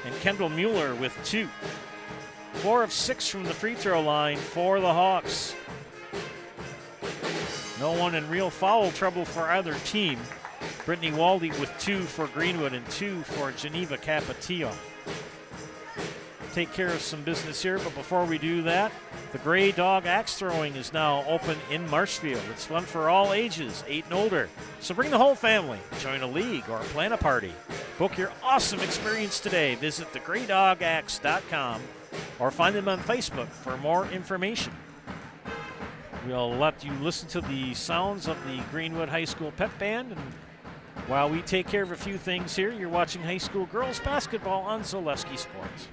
and Kendall Mueller with 2. 4 of 6 from the free throw line for the Hawks. No one in real foul trouble for either team. Brittany Waldy with 2 for Greenwood and 2 for Geneva Capatillo. Take care of some business here, but before we do that, the Gray Dog Axe Throwing is now open in Marshfield. It's fun for all ages, 8 and older. So bring the whole family, join a league, or plan a party. Book your awesome experience today. Visit thegraydogaxe.com or find them on Facebook for more information. We'll let you listen to the sounds of the Greenwood High School Pep Band, and while we take care of a few things here, you're watching high school girls basketball on Zaleski Sports.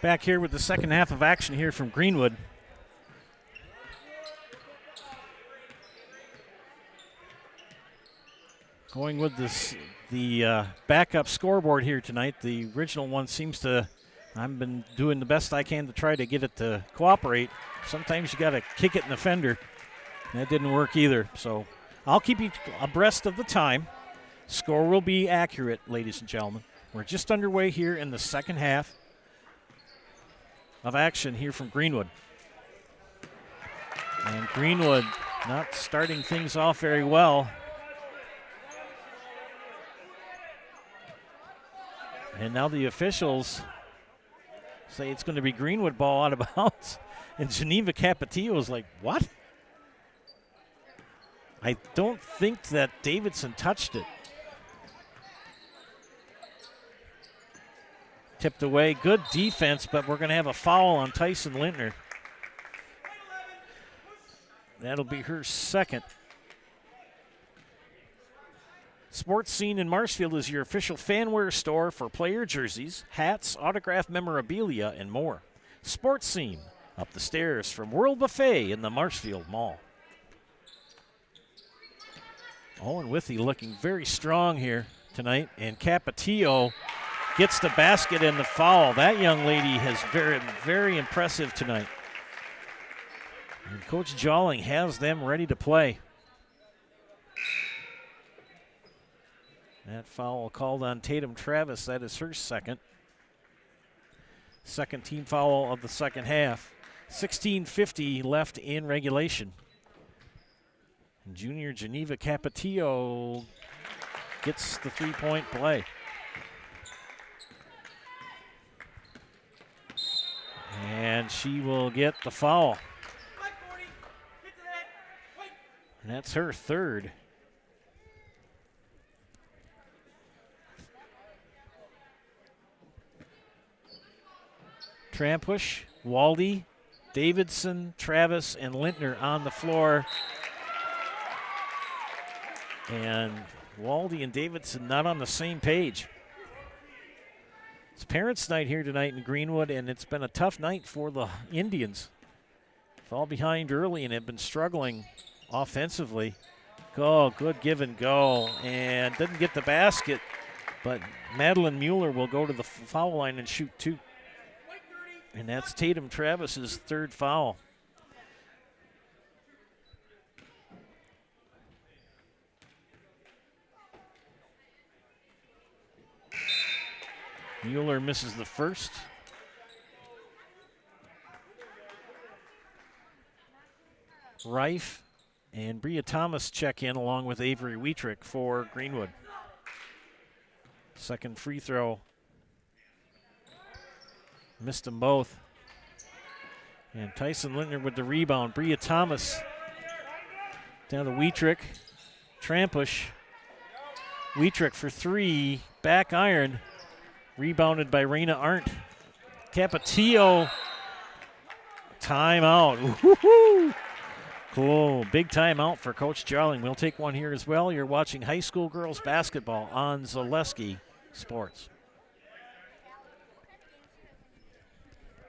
Back here with the second half of action here from Greenwood. Going with the backup scoreboard here tonight. The original one seems to, I've been doing the best I can to try to get it to cooperate. Sometimes you got to kick it in the fender. That didn't work either. So I'll keep you abreast of the time. Score will be accurate, ladies and gentlemen. We're just underway here in the second half of action here from Greenwood. And Greenwood not starting things off very well. And now the officials say it's going to be Greenwood ball out of bounds. And Geneva Capetillo is like, what? I don't think that Davidson touched it. Tipped away. Good defense, but we're going to have a foul on Tyson Lintner. That'll be her second. Sports Scene in Marshfield is your official fanwear store for player jerseys, hats, autographed memorabilia, and more. Sports Scene, up the stairs from World Buffet in the Marshfield Mall. Owen-Withee looking very strong here tonight, and Capetillo gets the basket and the foul. That young lady has very, very impressive tonight. And Coach Jolling has them ready to play. That foul called on Tatum Travis. That is her second. Second team foul of the second half. 16:50 left in regulation. And junior Geneva Capetillo gets the three-point play. And she will get the foul. And that's her third. Trampush, Waldy, Davidson, Travis, and Lintner on the floor. And Waldy and Davidson not on the same page. It's parents' night here tonight in Greenwood, and it's been a tough night for the Indians. Fall behind early and have been struggling offensively. Go, good give and go. And didn't get the basket, but Madeline Mueller will go to the foul line and shoot two. And that's Tatum Travis's third foul. Mueller misses the first. Reif and Bria Thomas check in along with Avery Wietrick for Greenwood. Second free throw. Missed them both. And Tyson Lintner with the rebound. Bria Thomas down to Wietrick. Trampush. Wietrick for three. Back iron. Rebounded by Raina Arndt. Capetillo. Timeout. Woo-hoo-hoo. Cool. Big timeout for Coach Jarling. We'll take one here as well. You're watching high school girls basketball on Zaleski Sports.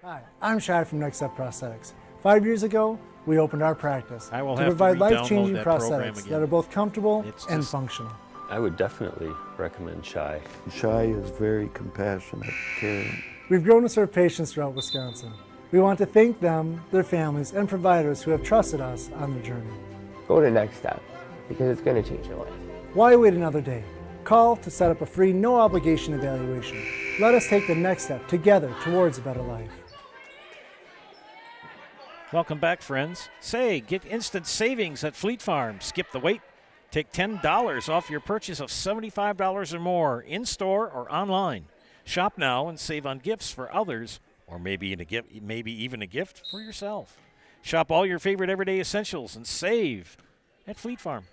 Hi, I'm Shad from Next Step Prosthetics. 5 years ago, we opened our practice to provide life-changing prosthetics that are both comfortable and functional. I would definitely recommend Chai. Chai is very compassionate, caring. We've grown to serve patients throughout Wisconsin. We want to thank them, their families, and providers who have trusted us on their journey. Go to Next Step, because it's going to change your life. Why wait another day? Call to set up a free, no-obligation evaluation. Let us take the next step together towards a better life. Welcome back, friends. Say, get instant savings at Fleet Farm. Skip the wait. Take $10 off your purchase of $75 or more, in-store or online. Shop now and save on gifts for others, or maybe even a gift for yourself. Shop all your favorite everyday essentials and save at Fleet Farm.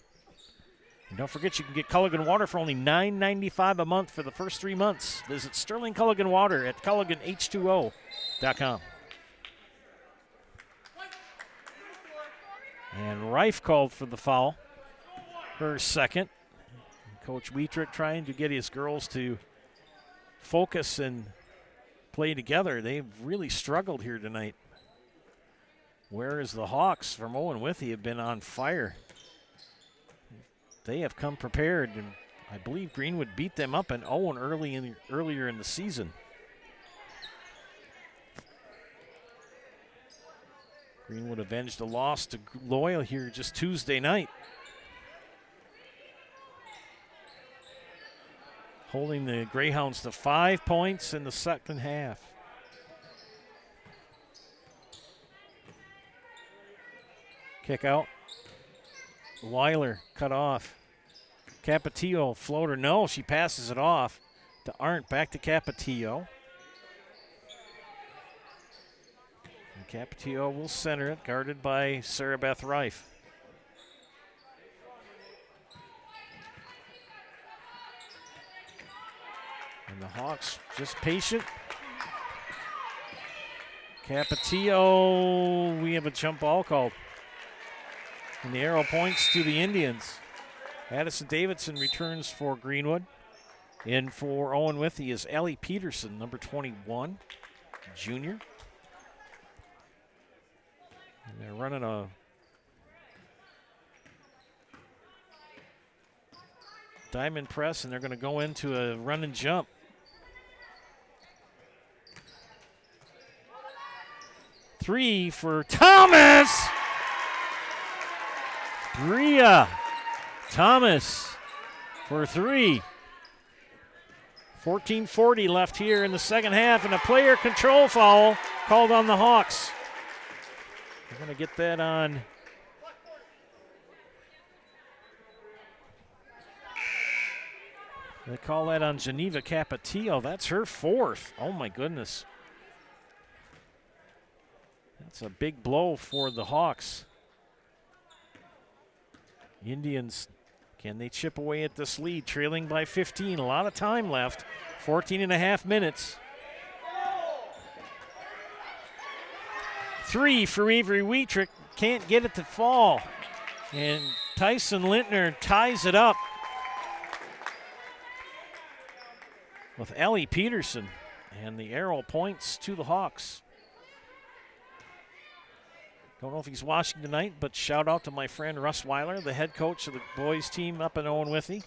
And don't forget, you can get Culligan Water for only $9.95 a month for the first 3 months. Visit Sterling Culligan Water at CulliganH2O.com. And Reif called for the foul, her second. Coach Wietrick trying to get his girls to focus and play together. They've really struggled here tonight. Whereas the Hawks from Owen-Withee have been on fire. They have come prepared, and I believe Greenwood beat them up in Owen earlier in the season. Greenwood avenged a loss to Loyal here just Tuesday night. Holding the Greyhounds to 5 points in the second half. Kick out. Weiler cut off. Capetillo floater. No, she passes it off to Arndt. Back to Capetillo. And Capetillo will center it, guarded by Sarah Beth Reif. And the Hawks just patient. Capetillo, we have a jump ball called. And the arrow points to the Indians. Addison Davidson returns for Greenwood. In for Owen-Withee is Ellie Peterson, number 21, junior. And they're running a diamond press, and they're going to go into a run and jump. Three for Thomas! Bria Thomas for three. 14:40 left here in the second half, and a player control foul called on the Hawks. We're going to get that on. They call that on Geneva Capetillo. That's her fourth. Oh, my goodness. That's a big blow for the Hawks. Indians, can they chip away at this lead? Trailing by 15. A lot of time left. 14 and a half minutes. Three for Avery Wheatrick. Can't get it to fall. And Tyson Lintner ties it up with Ellie Peterson. And the arrow points to the Hawks. Don't know if he's watching tonight, but shout out to my friend Russ Weiler, the head coach of the boys team up in Owen-Withee.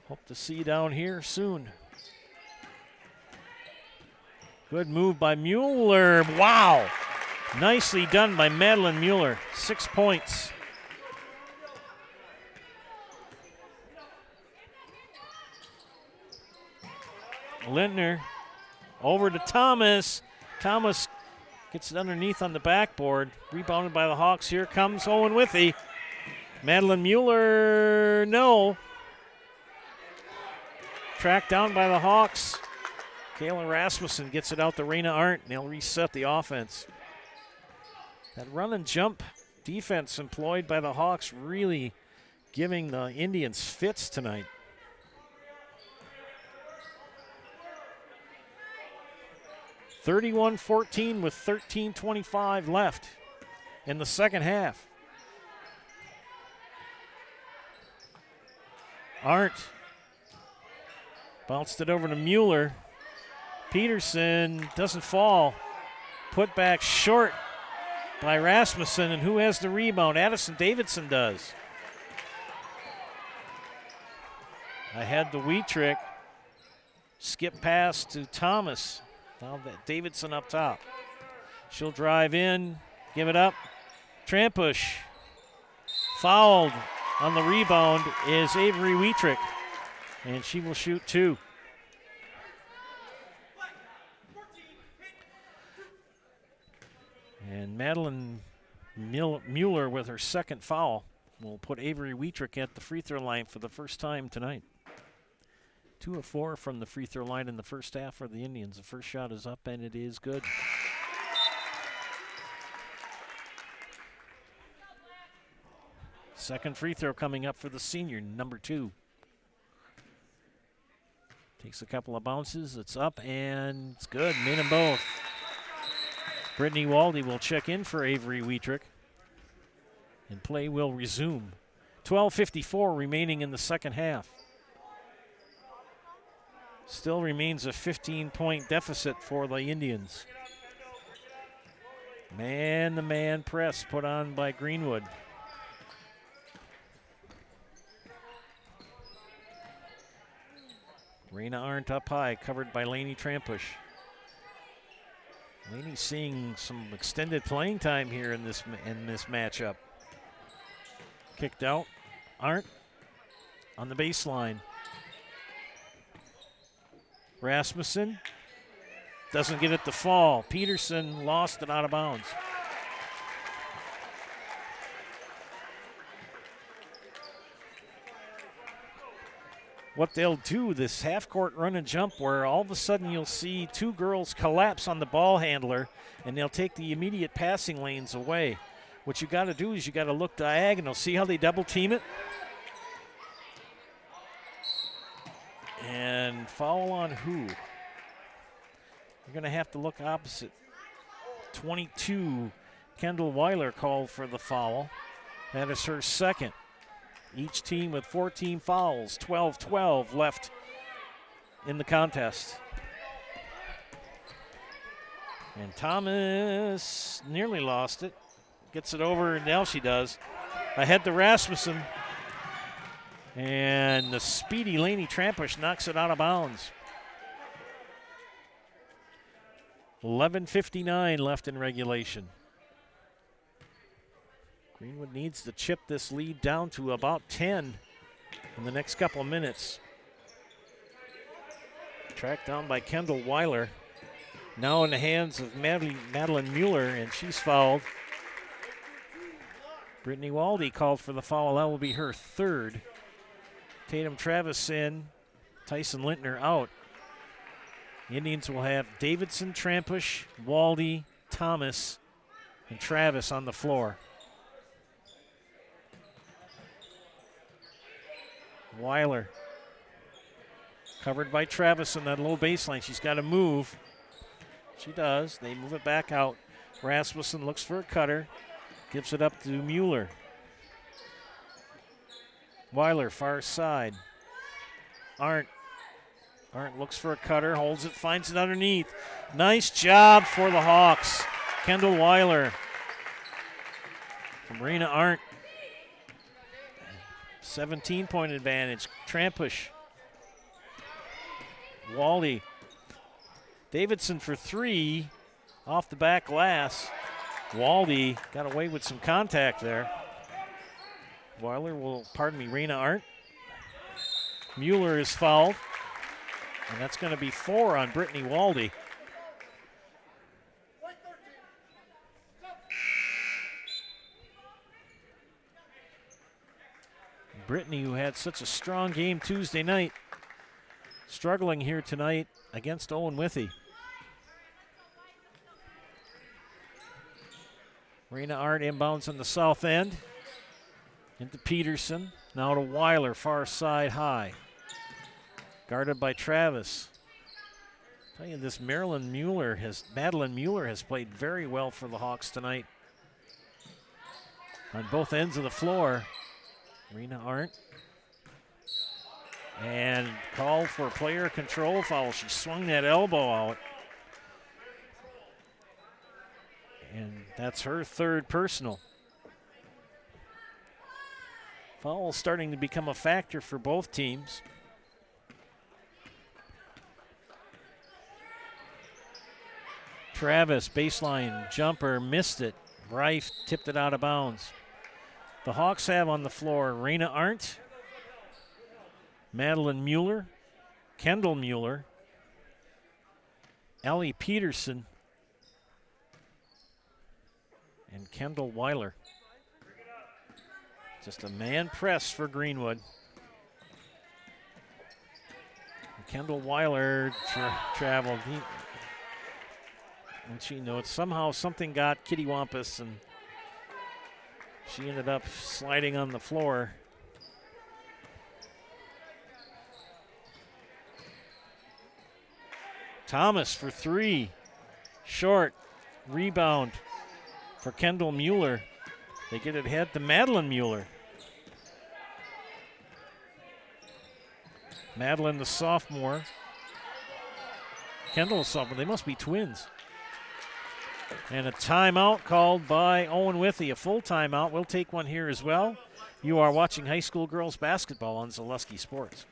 Hope to see you down here soon. Good move by Mueller. Wow. Nicely done by Madeline Mueller. 6 points. Lintner over to Thomas. Thomas gets it underneath on the backboard. Rebounded by the Hawks. Here comes Owen-Withee. Madeline Mueller, no. Tracked down by the Hawks. Kayla Rasmussen gets it out to Raina Arndt, and they'll reset the offense. That run and jump defense employed by the Hawks really giving the Indians fits tonight. (31-14) with 13:25 left in the second half. Arndt bounced it over to Mueller. Peterson doesn't fall. Put back short by Rasmussen, and who has the rebound? Addison Davidson does. Ahead to Wheatrick. Skip pass to Thomas. Now that Davidson up top. She'll drive in, give it up. Trampush. Fouled on the rebound is Avery Wheatrick, and she will shoot two. And Madeline Mueller with her second foul will put Avery Wheatrick at the free throw line for the first time tonight. 2 of 4 from the free throw line in the first half for the Indians. The first shot is up, and it is good. Second free throw coming up for the senior, number 2. Takes a couple of bounces. It's up, and it's good. Made them both. Brittany Waldy will check in for Avery Wheatrick, and play will resume. 12:54 remaining in the second half. Still remains a 15-point deficit for the Indians. Man-to-man press put on by Greenwood. Rena Arndt up high, covered by Lainey Trampush. Lainey seeing some extended playing time here in this matchup. Kicked out. Arndt on the baseline. Rasmussen doesn't get it to fall. Peterson lost it out of bounds. What they'll do, this half-court run and jump, where all of a sudden you'll see two girls collapse on the ball handler, and they'll take the immediate passing lanes away. What you got to do is you got to look diagonal. See how they double team it? And foul on who? You're going to have to look opposite. 22, Kendall Weiler called for the foul. That is her second. Each team with 14 fouls, 12-12 left in the contest. And Thomas nearly lost it. Gets it over, and now she does. Ahead to Rasmussen. And the speedy Lainey Trampush knocks it out of bounds. 11:59 left in regulation. Greenwood needs to chip this lead down to about 10 in the next couple of minutes. Tracked down by Kendall Weiler. Now in the hands of Madeline Mueller, and she's fouled. Brittany Waldy called for the foul. That will be her third. Tatum Travis in, Tyson Lintner out. The Indians will have Davidson, Trampush, Waldy, Thomas, and Travis on the floor. Weiler covered by Travis on that low baseline. She's got to move. She does. They move it back out. Rasmussen looks for a cutter. Gives it up to Mueller. Weiler, far side. Arndt looks for a cutter, holds it, finds it underneath. Nice job for the Hawks. Kendall Weiler from Rena Arndt. 17-point advantage. Trampush. Waldy. Davidson for three. Off the back glass. Waldy got away with some contact there. Rena Arndt. Mueller is fouled. And that's going to be 4 on Brittany Waldy. Brittany, who had such a strong game Tuesday night, struggling here tonight against Owen-Withee. Rena Arndt inbounds on the south end. Into Peterson. Now to Weiler, far side high. Guarded by Travis. Tell you, this Madeline Mueller has played very well for the Hawks tonight. On both ends of the floor. Rena Arndt. And called for a player control foul. She swung that elbow out. And that's her third personal. Foul starting to become a factor for both teams. Travis, baseline jumper, missed it. Reif tipped it out of bounds. The Hawks have on the floor Rena Arndt, Madeline Mueller, Kendall Mueller, Ellie Peterson, and Kendall Weiler. Just a man press for Greenwood. And Kendall Weiler traveled. And she knows somehow something got Kitty Wampus, and she ended up sliding on the floor. Thomas for three. Short. Rebound for Kendall Mueller. They get it ahead to Madeline Mueller. Madeline, the sophomore. Kendall saw, but they must be twins. And a timeout called by Owen-Withee, a full timeout. We'll take one here as well. You are watching high school girls basketball on Zaleski Sports.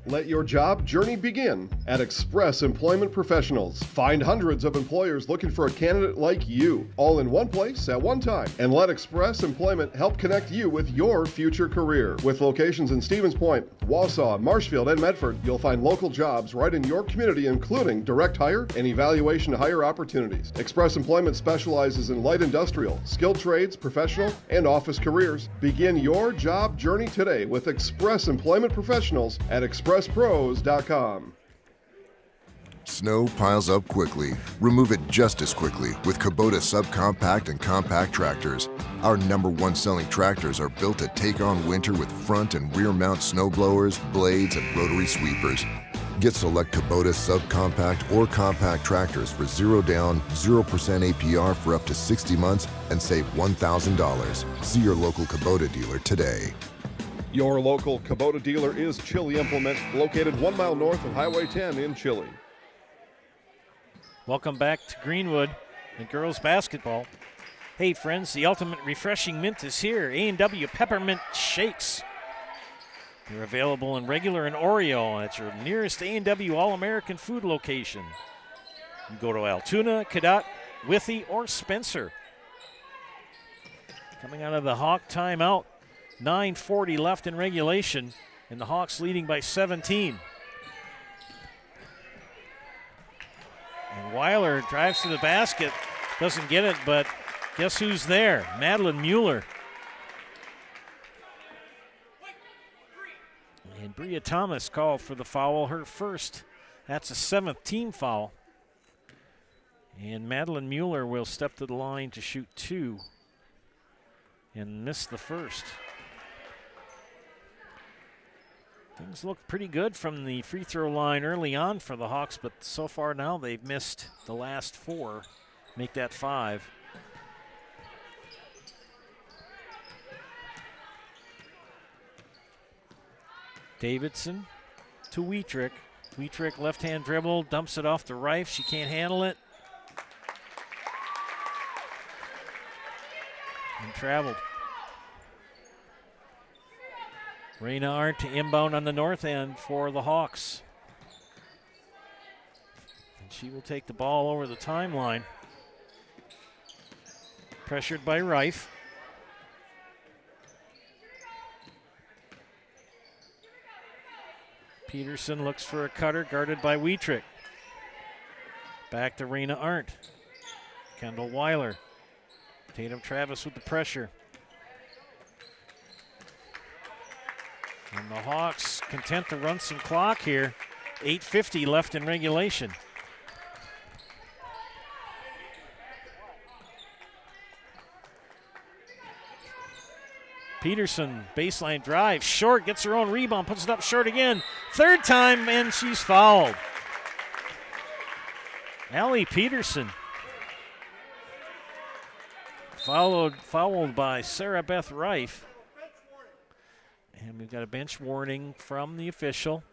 Let your job journey begin at Express Employment Professionals. Find hundreds of employers looking for a candidate like you, all in one place at one time. And let Express Employment help connect you with your future career. With locations in Stevens Point, Wausau, Marshfield, and Medford, you'll find local jobs right in your community, including direct hire and evaluation to hire opportunities. Express Employment specializes in light industrial, skilled trades, professional, and office careers. Begin your job journey today with Express Employment Professionals at expresspros.com. Snow piles up quickly. Remove it just as quickly with Kubota subcompact and compact tractors. Our #1 selling tractors are built to take on winter with front and rear mount snow blowers, blades, and rotary sweepers. Get select Kubota subcompact or compact tractors for 0 down, 0% APR for up to 60 months and save $1,000. See your local Kubota dealer today. Your local Kubota dealer is Chili Implement, located 1 mile north of Highway 10 in Chili. Welcome back to Greenwood and girls basketball. Hey friends, the ultimate refreshing mint is here. A&W Peppermint Shakes. They're available in regular and Oreo at your nearest A&W All-American food location. You can go to Altoona, Cadott, Withee, or Spencer. Coming out of the Hawk timeout. 9:40 left in regulation, and the Hawks leading by 17. And Weiler drives to the basket, doesn't get it, but guess who's there? Madeline Mueller. And Bria Thomas called for the foul, her first. That's a 7th team foul. And Madeline Mueller will step to the line to shoot 2 and miss the first. Things look pretty good from the free throw line early on for the Hawks, but so far now they've missed the last 4. Make that 5. Davidson to Wietrich. Wietrich left-hand dribble, dumps it off to Reif. She can't handle it. And traveled. Raina Arndt to inbound on the north end for the Hawks. And she will take the ball over the timeline. Pressured by Reif. Peterson looks for a cutter, guarded by Wietrich. Back to Raina Arndt. Kendall Weiler. Tatum Travis with the pressure. And the Hawks content to run some clock here. 8:50 left in regulation. Peterson, baseline drive, short, gets her own rebound, puts it up short again. 3rd time, and she's fouled. Allie Peterson. Fouled by Sarah Beth Reif. And we've got a bench warning from the official.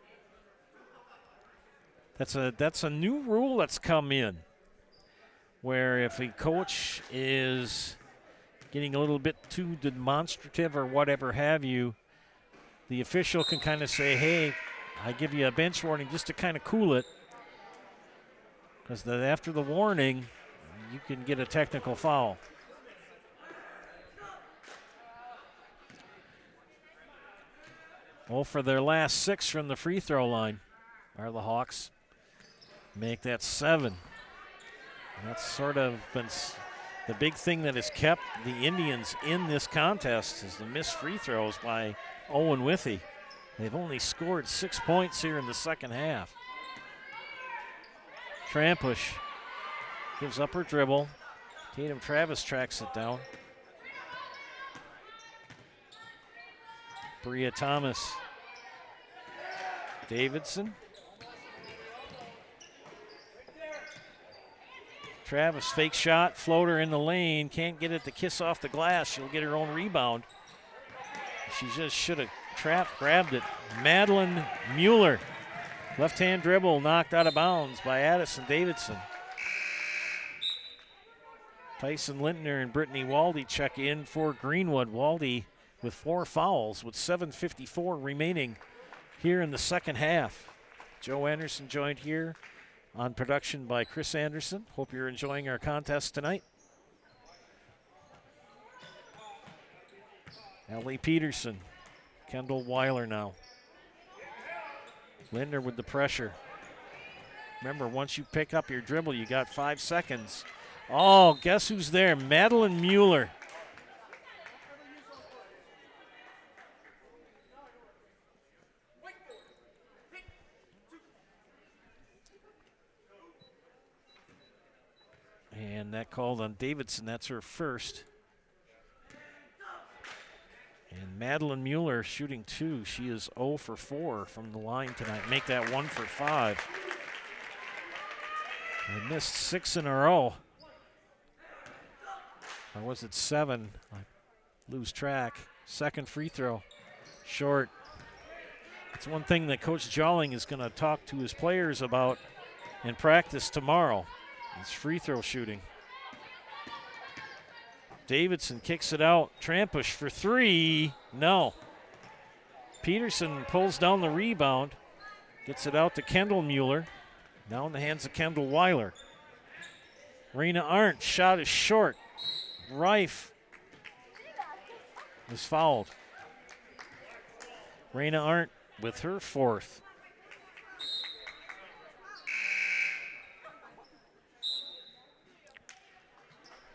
That's a new rule that's come in, where if a coach is getting a little bit too demonstrative or whatever have you, the official can kind of say, hey, I give you a bench warning just to kind of cool it. Because after the warning, you can get a technical foul. Well, for their last 6 from the free throw line are the Hawks. Make that 7. And that's sort of been the big thing that has kept the Indians in this contest is the missed free throws by Owen-Withee. They've only scored 6 points here in the second half. Trampush gives up her dribble. Tatum Travis tracks it down. Bria Thomas. Davidson. Travis, fake shot, floater in the lane, can't get it to kiss off the glass. She'll get her own rebound. She just should have grabbed it. Madeline Mueller Left-hand dribble knocked out of bounds by Addison Davidson. Tyson Lintner and Brittany Waldy check in for Greenwood. Waldy with 4 fouls with 7:54 remaining here in the second half. Joe Anderson joined here on production by Chris Anderson. Hope you're enjoying our contest tonight. Ellie Peterson, Kendall Weiler now. Lindner with the pressure. Remember, once you pick up your dribble, you got 5 seconds. Oh, guess who's there? Madeline Mueller. And that called on Davidson. That's her first. And Madeline Mueller shooting 2. She is 0 for 4 from the line tonight. Make that 1 for 5. They missed 6 in a row. Or was it 7? I lose track. Second free throw. Short. It's one thing that Coach Jolling is going to talk to his players about in practice tomorrow. It's free throw shooting. Davidson kicks it out. Trampush for 3. No. Peterson pulls down the rebound. Gets it out to Kendall Mueller. Now in the hands of Kendall Weiler. Rena Arndt, shot is short. Reif is fouled. Rena Arndt with her 4th.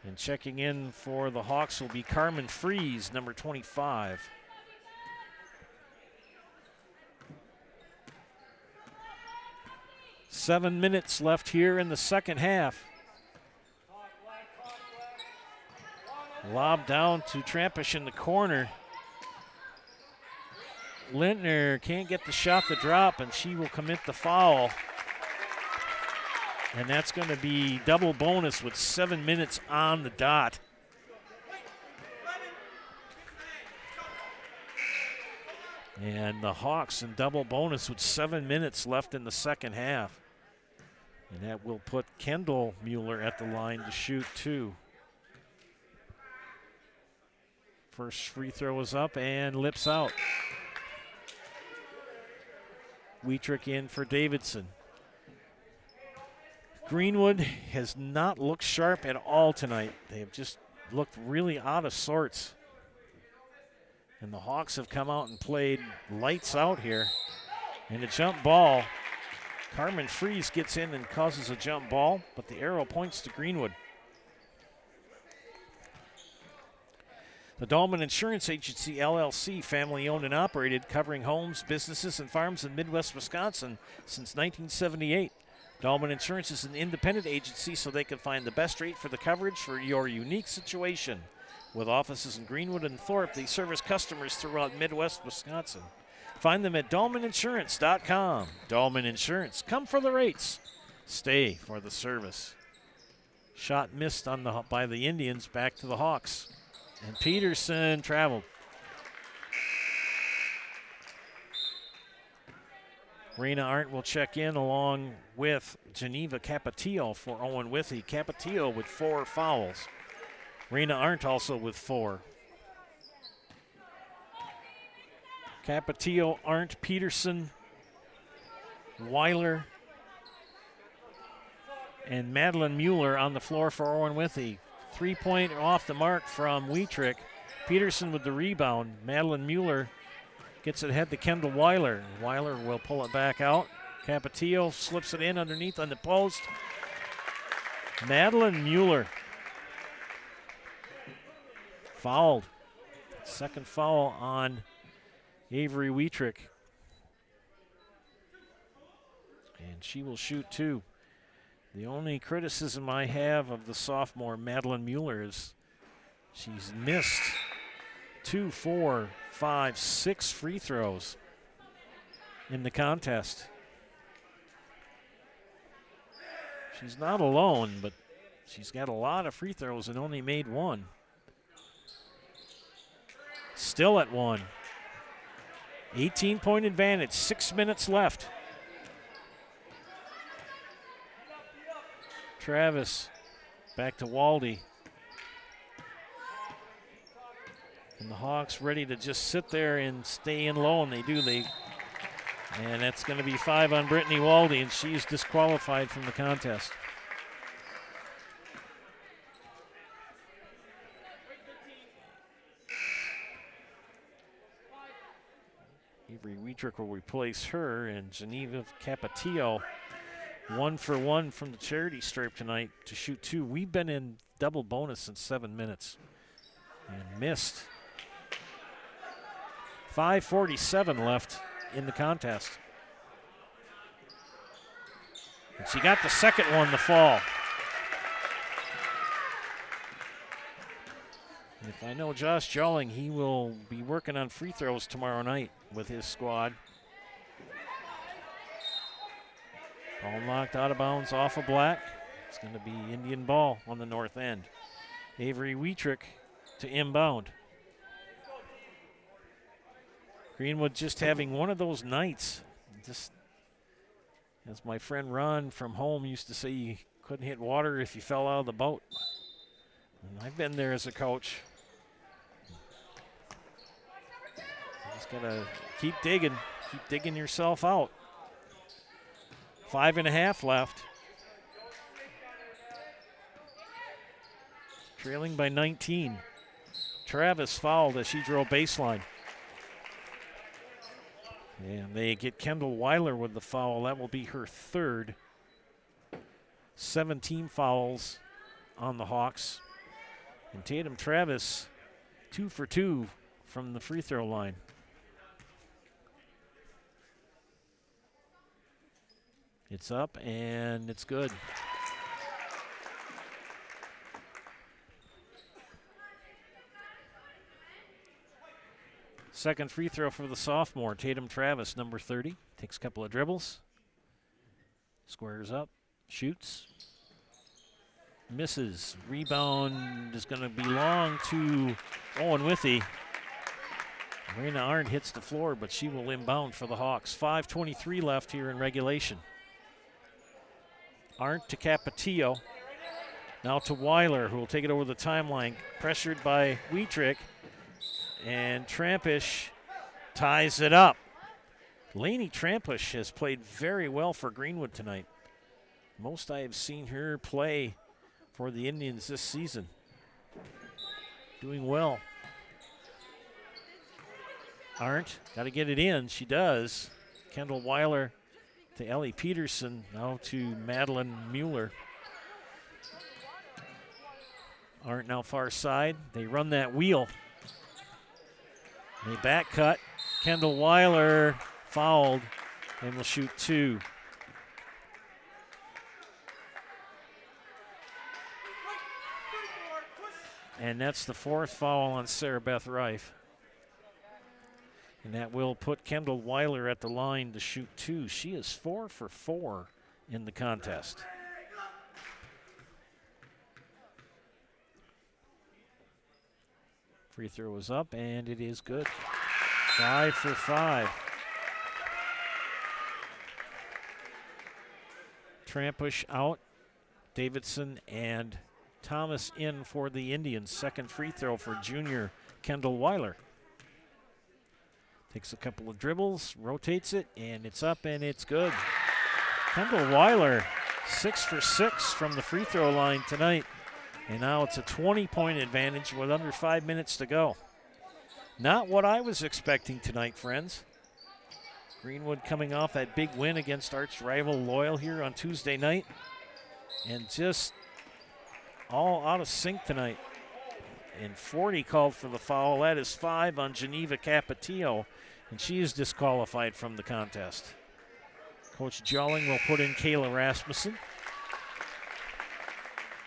And checking in for the Hawks will be Carmen Fries, number 25. Seven minutes left here in the second half. Lob down to Trampish in the corner. Lintner can't get the shot to drop, and she will commit the foul. And that's going to be double bonus with 7 minutes on the dot. And the Hawks in double bonus with 7 minutes left in the second half. And that will put Kendall Mueller at the line to shoot 2. First free throw is up and lips out. Wietrich in for Davidson. Greenwood has not looked sharp at all tonight. They have just looked really out of sorts. And the Hawks have come out and played lights out here. And a jump ball. Carmen Fries gets in and causes a jump ball, but the arrow points to Greenwood. The Dahlman Insurance Agency, LLC, family-owned and operated, covering homes, businesses, and farms in Midwest Wisconsin since 1978. Dahlman Insurance is an independent agency, so they can find the best rate for the coverage for your unique situation. With offices in Greenwood and Thorpe, they service customers throughout Midwest Wisconsin. Find them at DahlmanInsurance.com. Dahlman Insurance. Come for the rates. Stay for the service. Shot missed by the Indians. Back to the Hawks. And Peterson traveled. Rena Arndt will check in along with Geneva Capatillo for Owen-Withee. Capatillo with 4 fouls. Rena Arndt also with 4. Capatillo, Arndt, Peterson, Weiler, and Madeline Mueller on the floor for Owen-Withee. 3-point off the mark from Wietrich. Peterson with the rebound. Madeline Mueller gets it ahead to Kendall Weiler. Weiler will pull it back out. Capatillo slips it in underneath on the post. Madeline Mueller fouled. Second foul on Avery Wietrich. And she will shoot 2. The only criticism I have of the sophomore Madeline Mueller is she's missed 2, 4, 5, 6 free throws in the contest. She's not alone, but she's got a lot of free throws and only made 1. Still at 1. 18-point advantage, 6 minutes left. Travis back to Waldy. And the Hawks ready to just sit there and stay in low, and they do. And that's going to be 5 on Brittany Waldy, and she's disqualified from the contest. Avery Wietrich will replace her, and Geneva Capatillo 1 for 1 from the charity stripe tonight to shoot 2. We've been in double bonus in 7 minutes and missed. 5:47 left in the contest. And she got the second one to fall. And if I know Josh Jolling, he will be working on free throws tomorrow night with his squad. Ball knocked out of bounds off of Black. It's going to be Indian ball on the north end. Avery Wietrich to inbound. Greenwood just having one of those nights. Just as my friend Ron from home used to say, you couldn't hit water if you fell out of the boat. And I've been there as a coach. You just gotta keep digging yourself out. 5.5 left. Trailing by 19. Travis fouled as she drove baseline. And they get Kendall Weiler with the foul. That will be her third. 17 fouls on the Hawks. And Tatum Travis, 2 for 2 from the free throw line. It's up and it's good. Second free throw for the sophomore, Tatum Travis, number 30. Takes a couple of dribbles. Squares up, shoots. Misses. Rebound is going to belong to Owen-Withee. Marina Arndt hits the floor, but she will inbound for the Hawks. 5:23 left here in regulation. Arndt to Capatillo. Now to Weiler, who will take it over the timeline. Pressured by Wietrich. And Trampish ties it up. Lainey Trampish has played very well for Greenwood tonight. Most I have seen her play for the Indians this season. Doing well. Arndt, got to get it in. She does. Kendall Weiler to Ellie Peterson, now to Madeline Mueller. Arndt now far side. They run that wheel. They back cut. Kendall Weiler fouled and will shoot 2. And that's the 4th foul on Sarah Beth Reif. And that will put Kendall Weiler at the line to shoot 2. She is 4 for 4 in the contest. Free throw is up, and it is good. 5 for 5. Trampish out. Davidson and Thomas in for the Indians. Second free throw for junior Kendall Weiler. Takes a couple of dribbles, rotates it, and it's up, and it's good. Kendall Weiler, 6 for 6 from the free throw line tonight. And now it's a 20-point advantage with under 5 minutes to go. Not what I was expecting tonight, friends. Greenwood coming off that big win against arch rival Loyal here on Tuesday night. And just all out of sync tonight. And 40 called for the foul. That is 5 on Geneva Capatillo, and she is disqualified from the contest. Coach Jolling will put in Kayla Rasmussen.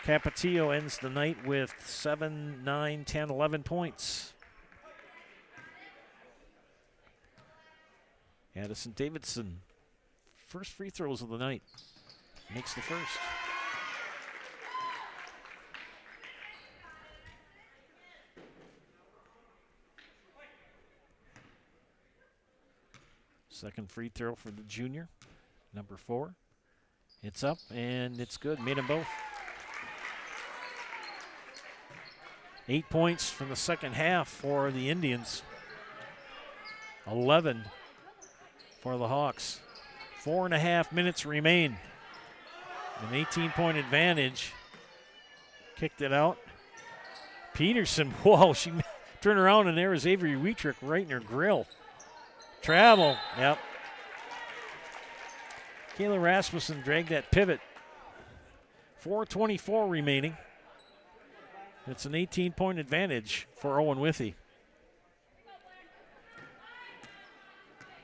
Capatillo ends the night with 7, 9, 10, 11 points. Addison Davidson, first free throws of the night, makes the first. Second free throw for the junior, number 4. It's up and it's good, made them both. 8 points from the second half for the Indians. 11 for the Hawks. 4.5 minutes remain. An 18-point advantage. Kicked it out. Peterson, whoa, she turned around and there was Avery Wheatrick right in her grill. Travel, yep. Kayla Rasmussen dragged that pivot. 4:24 remaining. It's an 18-point advantage for Owen-Withee.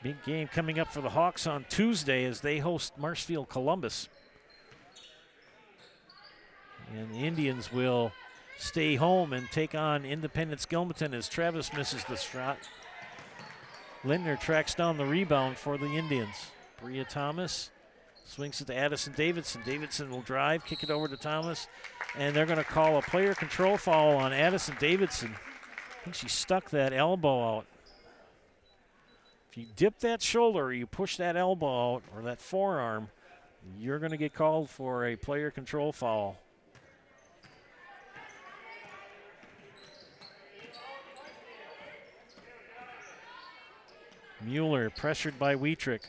Big game coming up for the Hawks on Tuesday as they host Marshfield Columbus. And the Indians will stay home and take on Independence Gilmanton as Travis misses the shot. Lindner tracks down the rebound for the Indians. Bria Thomas swings it to Addison Davidson. Davidson will drive, kick it over to Thomas, and they're going to call a player control foul on Addison Davidson. I think she stuck that elbow out. If you dip that shoulder or you push that elbow out or that forearm, you're going to get called for a player control foul. Mueller pressured by Wheatrick.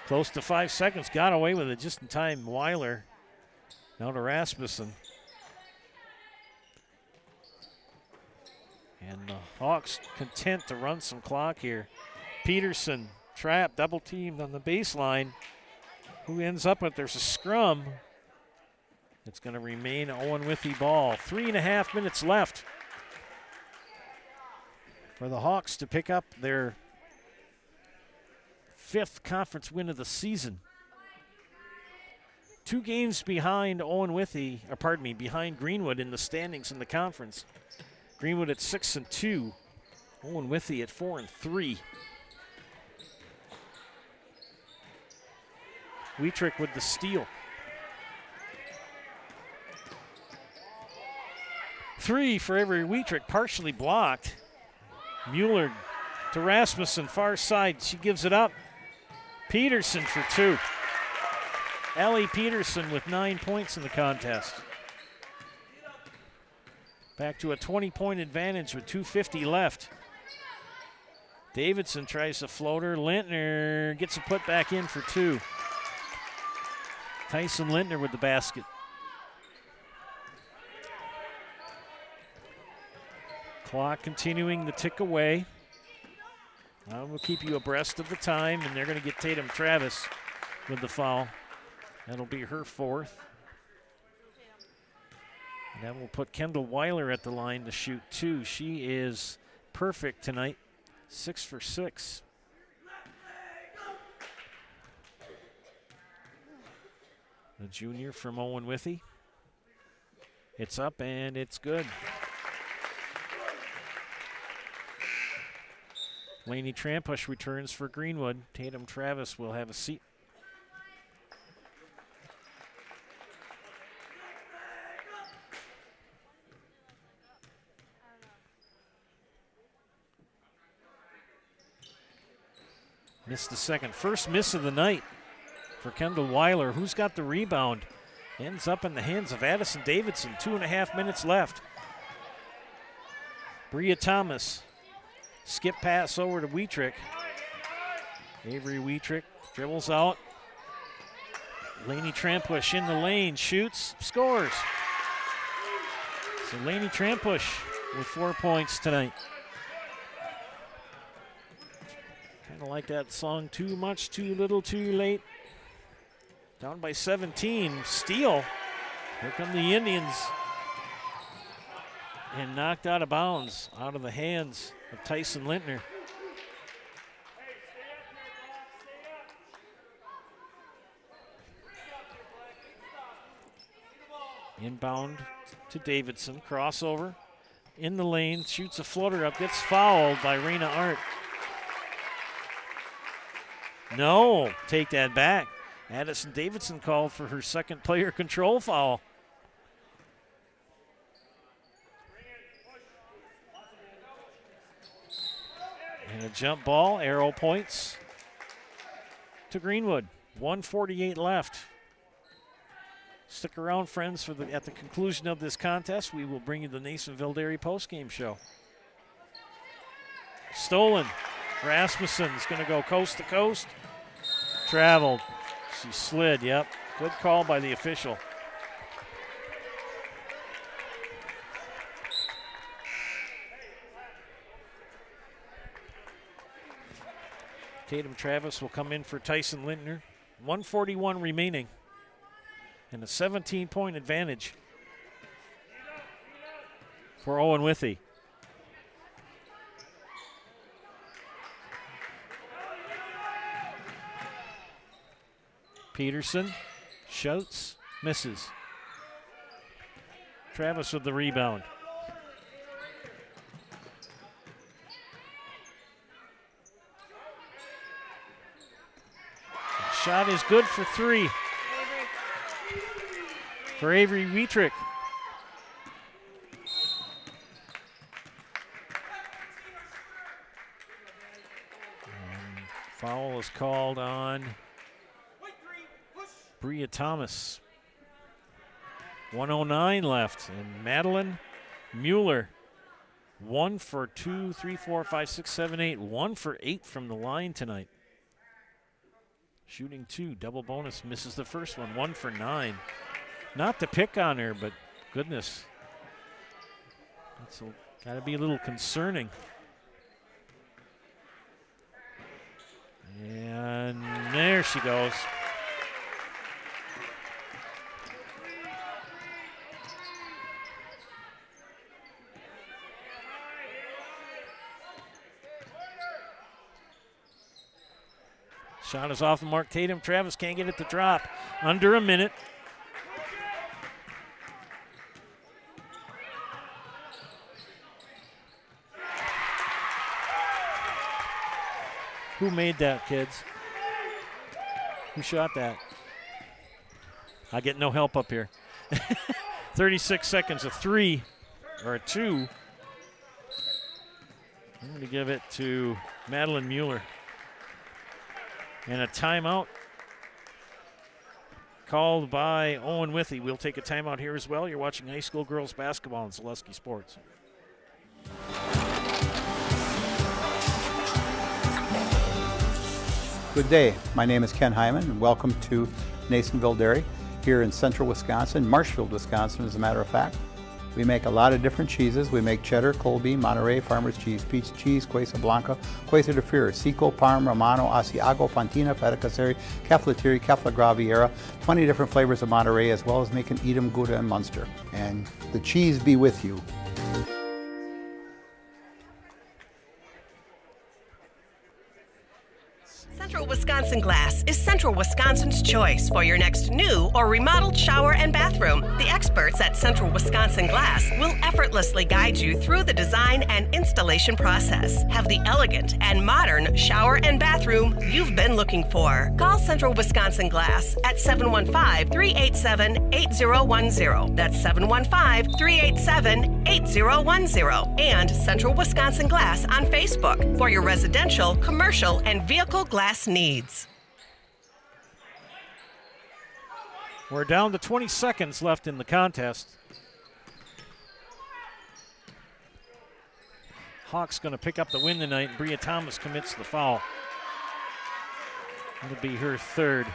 Close to 5 seconds, got away with it just in time. Weiler now to Rasmussen. And the Hawks content to run some clock here. Peterson trapped, double teamed on the baseline. Who ends up with, there's a scrum. It's going to remain Owen-Withee ball. 3.5 minutes left for the Hawks to pick up their 5th conference win of the season. 2 games behind behind Greenwood in the standings in the conference. Greenwood at 6-2, Owen-Withee at 4-3. Wheatrick with the steal. 3 for Avery Wheatrick, partially blocked. Mueller to Rasmussen, far side. She gives it up. Peterson for 2. Allie Peterson with 9 points in the contest. Back to a 20-point advantage with 2:50 left. Davidson tries the floater. Lintner gets a put back in for 2. Tyson Lintner with the basket. Clock continuing to tick away. We'll keep you abreast of the time, and they're going to get Tatum Travis with the foul. That'll be her 4th. And that will put Kendall Weiler at the line to shoot 2. She is perfect tonight, 6 for 6. The junior from Owen-Withee. It's up and it's good. Lainey Trampush returns for Greenwood. Tatum Travis will have a seat. Missed the second. First miss of the night for Kendall Weiler. Who's got the rebound? Ends up in the hands of Addison Davidson. 2.5 minutes left. Bria Thomas. Skip pass over to Wheatrick. Avery Wheatrick dribbles out. Lainey Trampush in the lane, shoots, scores. So Lainey Trampush with 4 points tonight. Kind of like that song, Too Much, Too Little, Too Late. Down by 17, steal. Here come the Indians. And knocked out of bounds, out of the hands of Tyson Lintner. Inbound to Davidson, crossover. In the lane, shoots a floater up, gets fouled by Raina Art. No, take that back. Addison Davidson called for her second player control foul. And a jump ball, arrow points to Greenwood. 1:48 left. Stick around, friends, at the conclusion of this contest. We will bring you the Nasonville Dairy postgame show. Stolen. Rasmussen's going to go coast to coast. Traveled. She slid, yep. Good call by the official. Tatum Travis will come in for Tyson Lintner. 1:41 remaining. And a 17-point advantage for Owen-Withee. Peterson shoots, misses. Travis with the rebound. Shot is good for three. For Avery Wietrich. Foul is called on Bria Thomas. 1:09 left. And Madeline Mueller. 1 for 2, 3, 4, 5, 6, 7, 8. 1 for 8 from the line tonight. Shooting 2, double bonus, misses the first one. 1 for 9. Not to pick on her, but goodness. That's got to be a little concerning. And there she goes. Shot is off the mark. Tatum Travis can't get it to drop. Under a minute. Who made that, kids? Who shot that? I get no help up here. 36 seconds, a 3 or a 2. I'm going to give it to Madeline Mueller. And a timeout called by Owen-Withee. We'll take a timeout here as well. You're watching high school girls basketball on Zaleski Sports. Good day. My name is Ken Hyman, and welcome to Nasonville Dairy here in central Wisconsin, Marshfield, Wisconsin, as a matter of fact. We make a lot of different cheeses. We make cheddar, Colby, Monterey, Farmer's Cheese, Peach Cheese, Quesa Blanca, Quesa de Fury, Seco, Parm, Romano, Asiago, Fontina, Feta Caseri, Caflateri, Cafla Graviera, 20 different flavors of Monterey, as well as making Edam, Gouda, and Munster. And the cheese be with you. Central Wisconsin Glass is Central Wisconsin's choice for your next new or remodeled shower and bathroom. The experts at Central Wisconsin Glass will effortlessly guide you through the design and installation process. Have the elegant and modern shower and bathroom you've been looking for. Call Central Wisconsin Glass at 715-387-8010. That's 715-387-8010. And Central Wisconsin Glass on Facebook for your residential, commercial, and vehicle glass needs. We're down to 20 seconds left in the contest. Hawks going to pick up the win tonight, and Bria Thomas commits the foul. That'll be her third.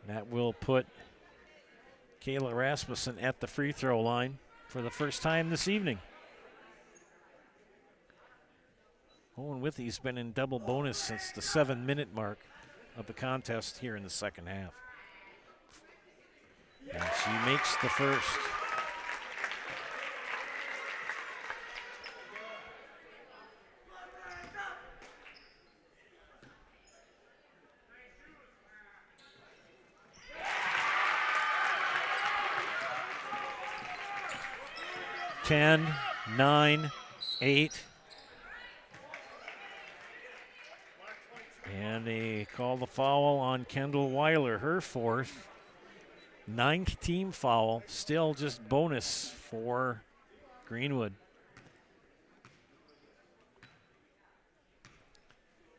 That will put Kayla Rasmussen at the free throw line for the first time this evening. Owen-Withee's been in double bonus since the 7-minute mark of the contest here in the second half. And she makes the first. Ten, 9, 8. And they call the foul on Kendall Weiler, her fourth. 9th team foul, still just bonus for Greenwood.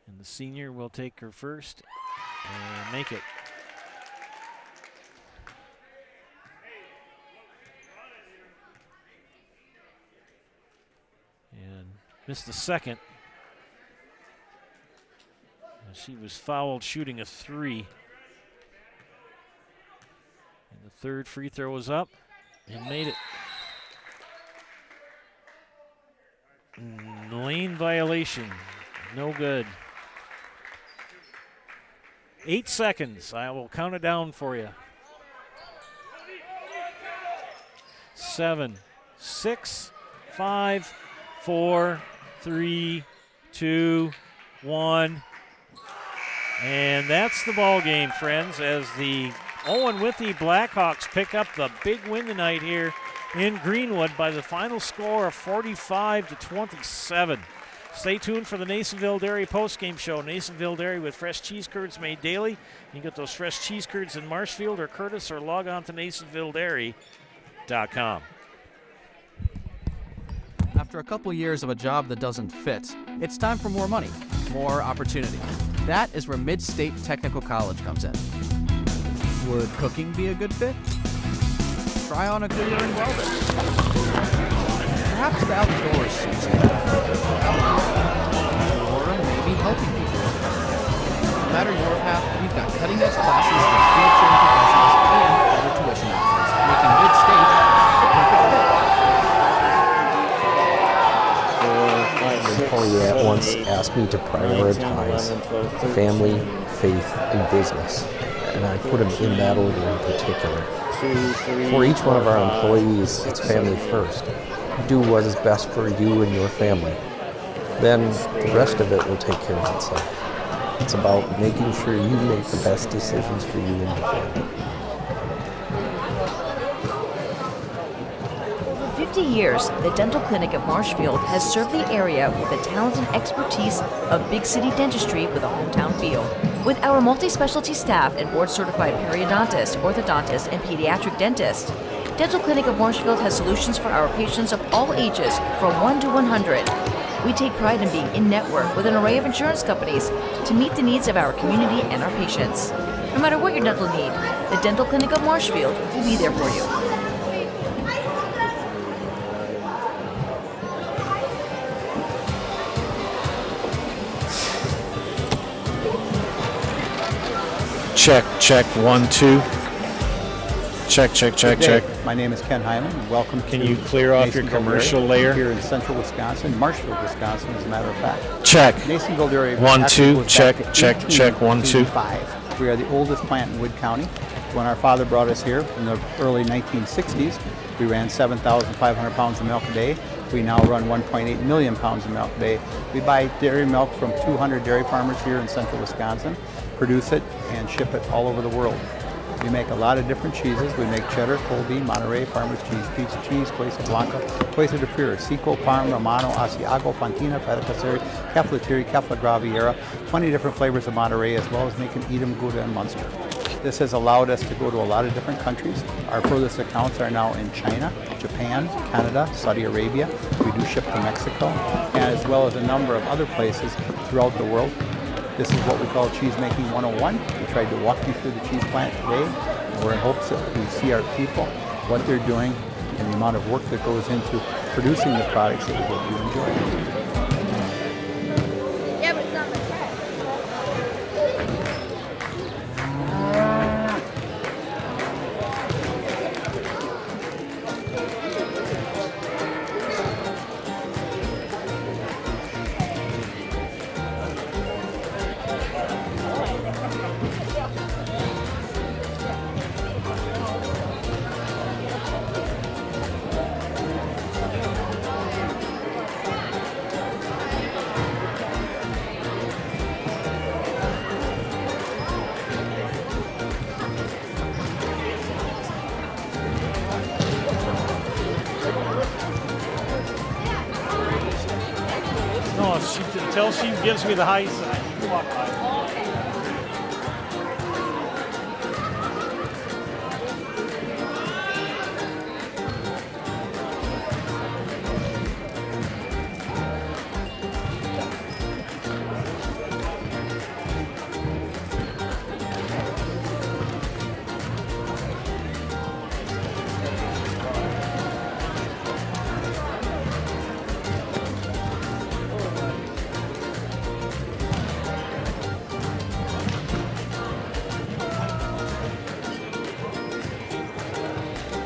And the senior will take her first and make it. Missed the second. She was fouled shooting a 3. And the third free throw was up and made it. Lane violation. No good. 8 seconds. I will count it down for you. 7, 6, 5, 4, 3, 2, 1. And that's the ball game, friends, as the Owen-Withee Blackhawks pick up the big win tonight here in Greenwood by the final score of 45-27. Stay tuned for the Nasonville Dairy postgame show. Nasonville Dairy with fresh cheese curds made daily. You can get those fresh cheese curds in Marshfield or Curtis, or log on to NasonvilleDairy.com. After a couple years of a job that doesn't fit, it's time for more money, more opportunity. That is where Mid-State Technical College comes in. Would cooking be a good fit? Try on a career in welding. Perhaps the outdoors suits you. Or maybe helping people. No matter your path, we've got cutting-edge classes with field-trained professionals and better tuition options, making Mid-State the perfect fit. Paulette once asked me to prioritize family, faith, and business, and I put them in that order in particular. For each one of our employees, it's family first. Do what is best for you and your family. Then the rest of it will take care of itself. It's about making sure you make the best decisions for you and your family. 50 years, the Dental Clinic of Marshfield has served the area with the talent and expertise of big city dentistry with a hometown feel. With our multi-specialty staff and board-certified periodontist, orthodontist, and pediatric dentist, Dental Clinic of Marshfield has solutions for our patients of all ages from 1 to 100. We take pride in being in-network with an array of insurance companies to meet the needs of our community and our patients. No matter what your dental need, the Dental Clinic of Marshfield will be there for you. Check, 1, 2. Check. My name is Ken Hyman, and welcome to Can you clear off your Nasonville commercial Dairy layer? Here in central Wisconsin, Marshfield, Wisconsin, as a matter of fact. Check. Nasonville Dairy 1, actually 2. goes Check, back to check, 1, 2. 1885. We are the oldest plant in Wood County. When our father brought us here in the early 1960s, we ran 7,500 pounds of milk a day. We now run 1.8 million pounds of milk a day. We buy dairy milk from 200 dairy farmers here in central Wisconsin, produce it, and ship it all over the world. We make a lot of different cheeses. We make cheddar, Colby, Monterey, Farmer's Cheese, Pizza Cheese, Queso Blanca, Queso de Fira, Seco, Parma, Romano, Asiago, Fontina, Feta Caseri, Cafflatiri, Caffla Graviera, 20 different flavors of Monterey, as well as making Edam, Gouda, and Munster. This has allowed us to go to a lot of different countries. Our furthest accounts are now in China, Japan, Canada, Saudi Arabia. We do ship to Mexico, and as well as a number of other places throughout the world. This is what we call Cheese Making 101. We tried to walk you through the cheese plant today, and we're in hopes that we see our people, what they're doing, and the amount of work that goes into producing the products that we hope you enjoy. Yeah, but it's not my cat. No, until she gives me the high side. You walk by.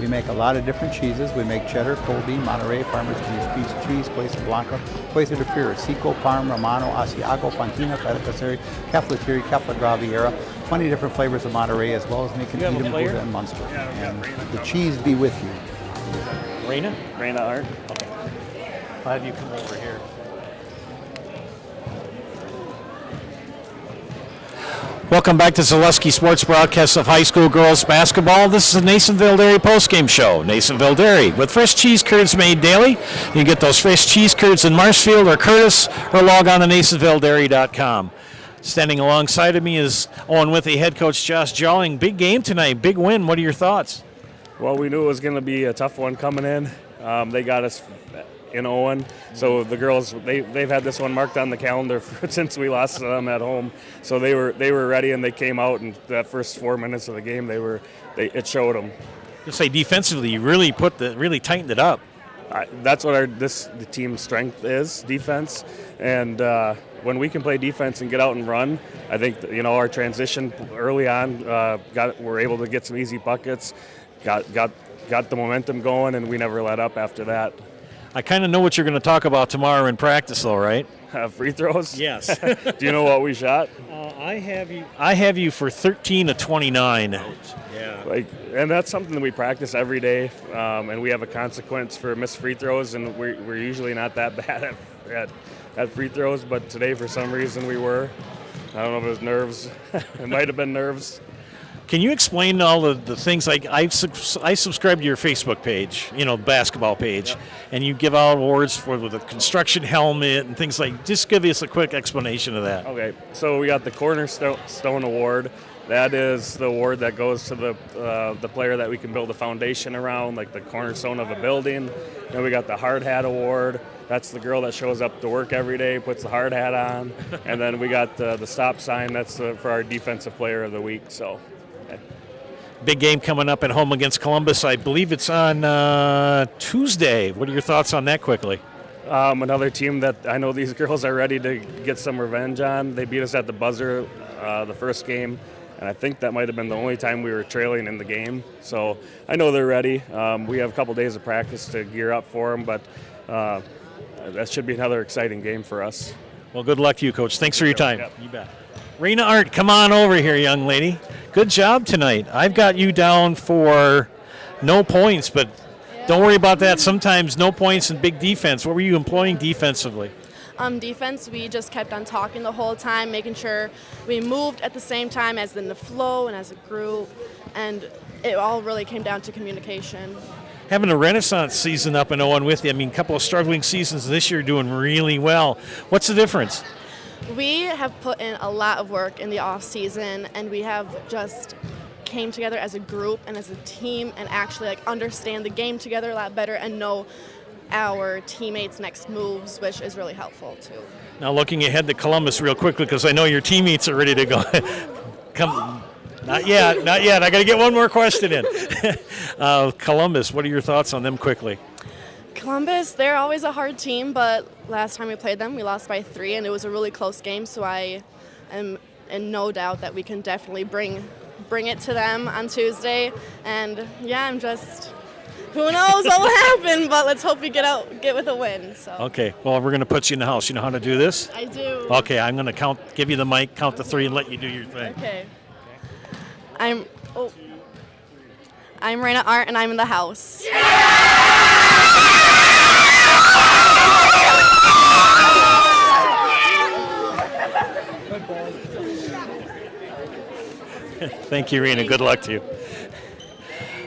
We make a lot of different cheeses. We make cheddar, Colby, Monterey, Farmer's cheese, Queso Blanco, Queso de Fira, Seco, Parm, Romano, Asiago, Fontina, Feta Caseri, Cafflettieri, Cafla Graviera, 20 different flavors of Monterey, as well as making Edam, Gouda, and Munster. And the cheese be with you. Raina? Raina Art. Okay. I'll have you come over here. Welcome back to Zaleski Sports Broadcast of high school girls basketball. This is the Nasonville Dairy postgame show. Nasonville Dairy with fresh cheese curds made daily. You can get those fresh cheese curds in Marshfield or Curtis, or log on to NasonvilleDairy.com. Standing alongside of me is Owen-Withee head coach Josh Jolling. Big game tonight, big win. What are your thoughts? Well, we knew it was going to be a tough one coming in. They got us in Owen, so the girls they've had this one marked on the calendar since we lost to them at home. So they were ready, and they came out, and that first 4 minutes of the game it showed them. Just say defensively, you really tightened it up. That's what the team's strength is, defense, and when we can play defense and get out and run, I think our transition early on we're able to get some easy buckets, got the momentum going, and we never let up after that. I kind of know what you're going to talk about tomorrow in practice, though, right? Free throws? Yes. Do you know what we shot? I have you for 13 of 29. Yeah. And that's something that we practice every day, and we have a consequence for missed free throws, and we're usually not that bad at free throws, but today for some reason we were. I don't know if it was nerves. It might have been nerves. Can you explain all of the things? Like I subscribe to your Facebook page, basketball page, and you give out awards for with a construction helmet and things like. Just give us a quick explanation of that. Okay, so we got the Cornerstone Award. That is the award that goes to the player that we can build a foundation around, like the cornerstone of a building. Then we got the Hard Hat Award. That's the girl that shows up to work every day, puts the hard hat on. And then we got the stop sign. That's for our defensive player of the week. So. Big game coming up at home against Columbus. I believe it's on Tuesday. What are your thoughts on that quickly? Another team that I know these girls are ready to get some revenge on. They beat us at the buzzer the first game, and I think that might have been the only time we were trailing in the game. So I know they're ready. We have a couple days of practice to gear up for them, but that should be another exciting game for us. Well, good luck to you, Coach. Thanks for your time. You bet. Raina Art, come on over here, young lady. Good job tonight. I've got you down for no points, but don't worry about that. Sometimes no points and big defense. What were you employing defensively? Defense, we just kept on talking the whole time, making sure we moved at the same time as in the flow and as a group, and it all really came down to communication. Having a renaissance season up in Owen-Withee, a couple of struggling seasons this year, doing really well. What's the difference? We have put in a lot of work in the off season, and we have just came together as a group and as a team and actually understand the game together a lot better and know our teammates' next moves, which is really helpful too. Now looking ahead to Columbus real quickly, because I know your teammates are ready to go. Come, not yet. I got to get one more question in. Columbus, what are your thoughts on them quickly? Columbus, they're always a hard team, but last time we played them, we lost by 3, and it was a really close game, so I am in no doubt that we can definitely bring it to them on Tuesday. And yeah, who knows what will happen, but let's hope we get with a win. So. Okay, well, we're going to put you in the house. You know how to do this? I do. Okay, I'm going to give you the mic, count to 3, and let you do your thing. Okay. I'm Raina Art, and I'm in the house. Thank you, Rena. Good luck to you.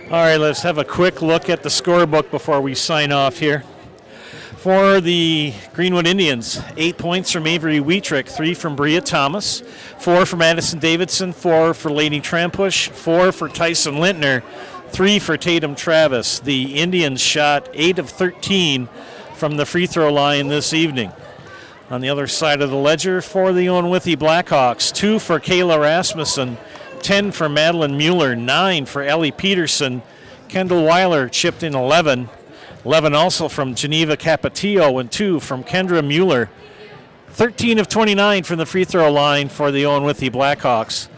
All right, let's have a quick look at the scorebook before we sign off here. For the Greenwood Indians, 8 points from Avery Wietrick, 3 from Bria Thomas, 4 from Addison Davidson, 4 for Lady Trampush, 4 for Tyson Lintner, 3 for Tatum Travis. The Indians shot 8 of 13 from the free throw line this evening. On the other side of the ledger, for the Owen-Withee Blackhawks, 2 for Kayla Rasmussen, 10 for Madeline Mueller, 9 for Ellie Peterson. Kendall Weiler chipped in 11. 11 also from Geneva Capatillo and 2 from Kendra Mueller. 13 of 29 from the free throw line for the Owen-Withee Blackhawks.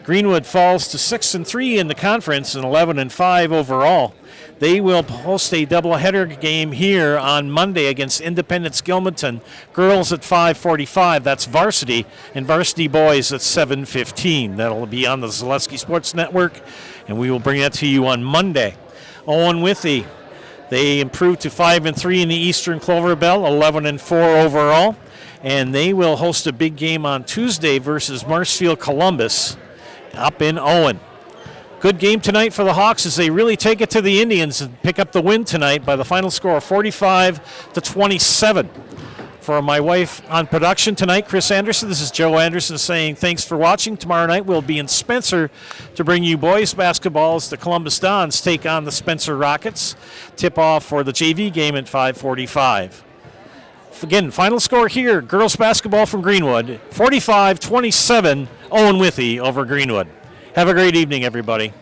Greenwood falls to 6-3 in the conference and 11-5 overall. They will host a doubleheader game here on Monday against Independence Gilmanton. Girls at 5:45. That's varsity, and varsity boys at 7:15. That'll be on the Zaleski Sports Network, and we will bring that to you on Monday. Owen-Withee, they improved to 5-3 in the Eastern Clover Belt, 11-4 overall, and they will host a big game on Tuesday versus Marshfield Columbus up in Owen. Good game tonight for the Hawks as they really take it to the Indians and pick up the win tonight by the final score of 45-27. For my wife on production tonight, Chris Anderson, this is Joe Anderson saying thanks for watching. Tomorrow night we'll be in Spencer to bring you boys basketball as the Columbus Dons take on the Spencer Rockets. Tip off for the JV game at 5:45. Again, final score here, girls basketball from Greenwood, 45-27, Owen-Withee over Greenwood. Have a great evening, everybody.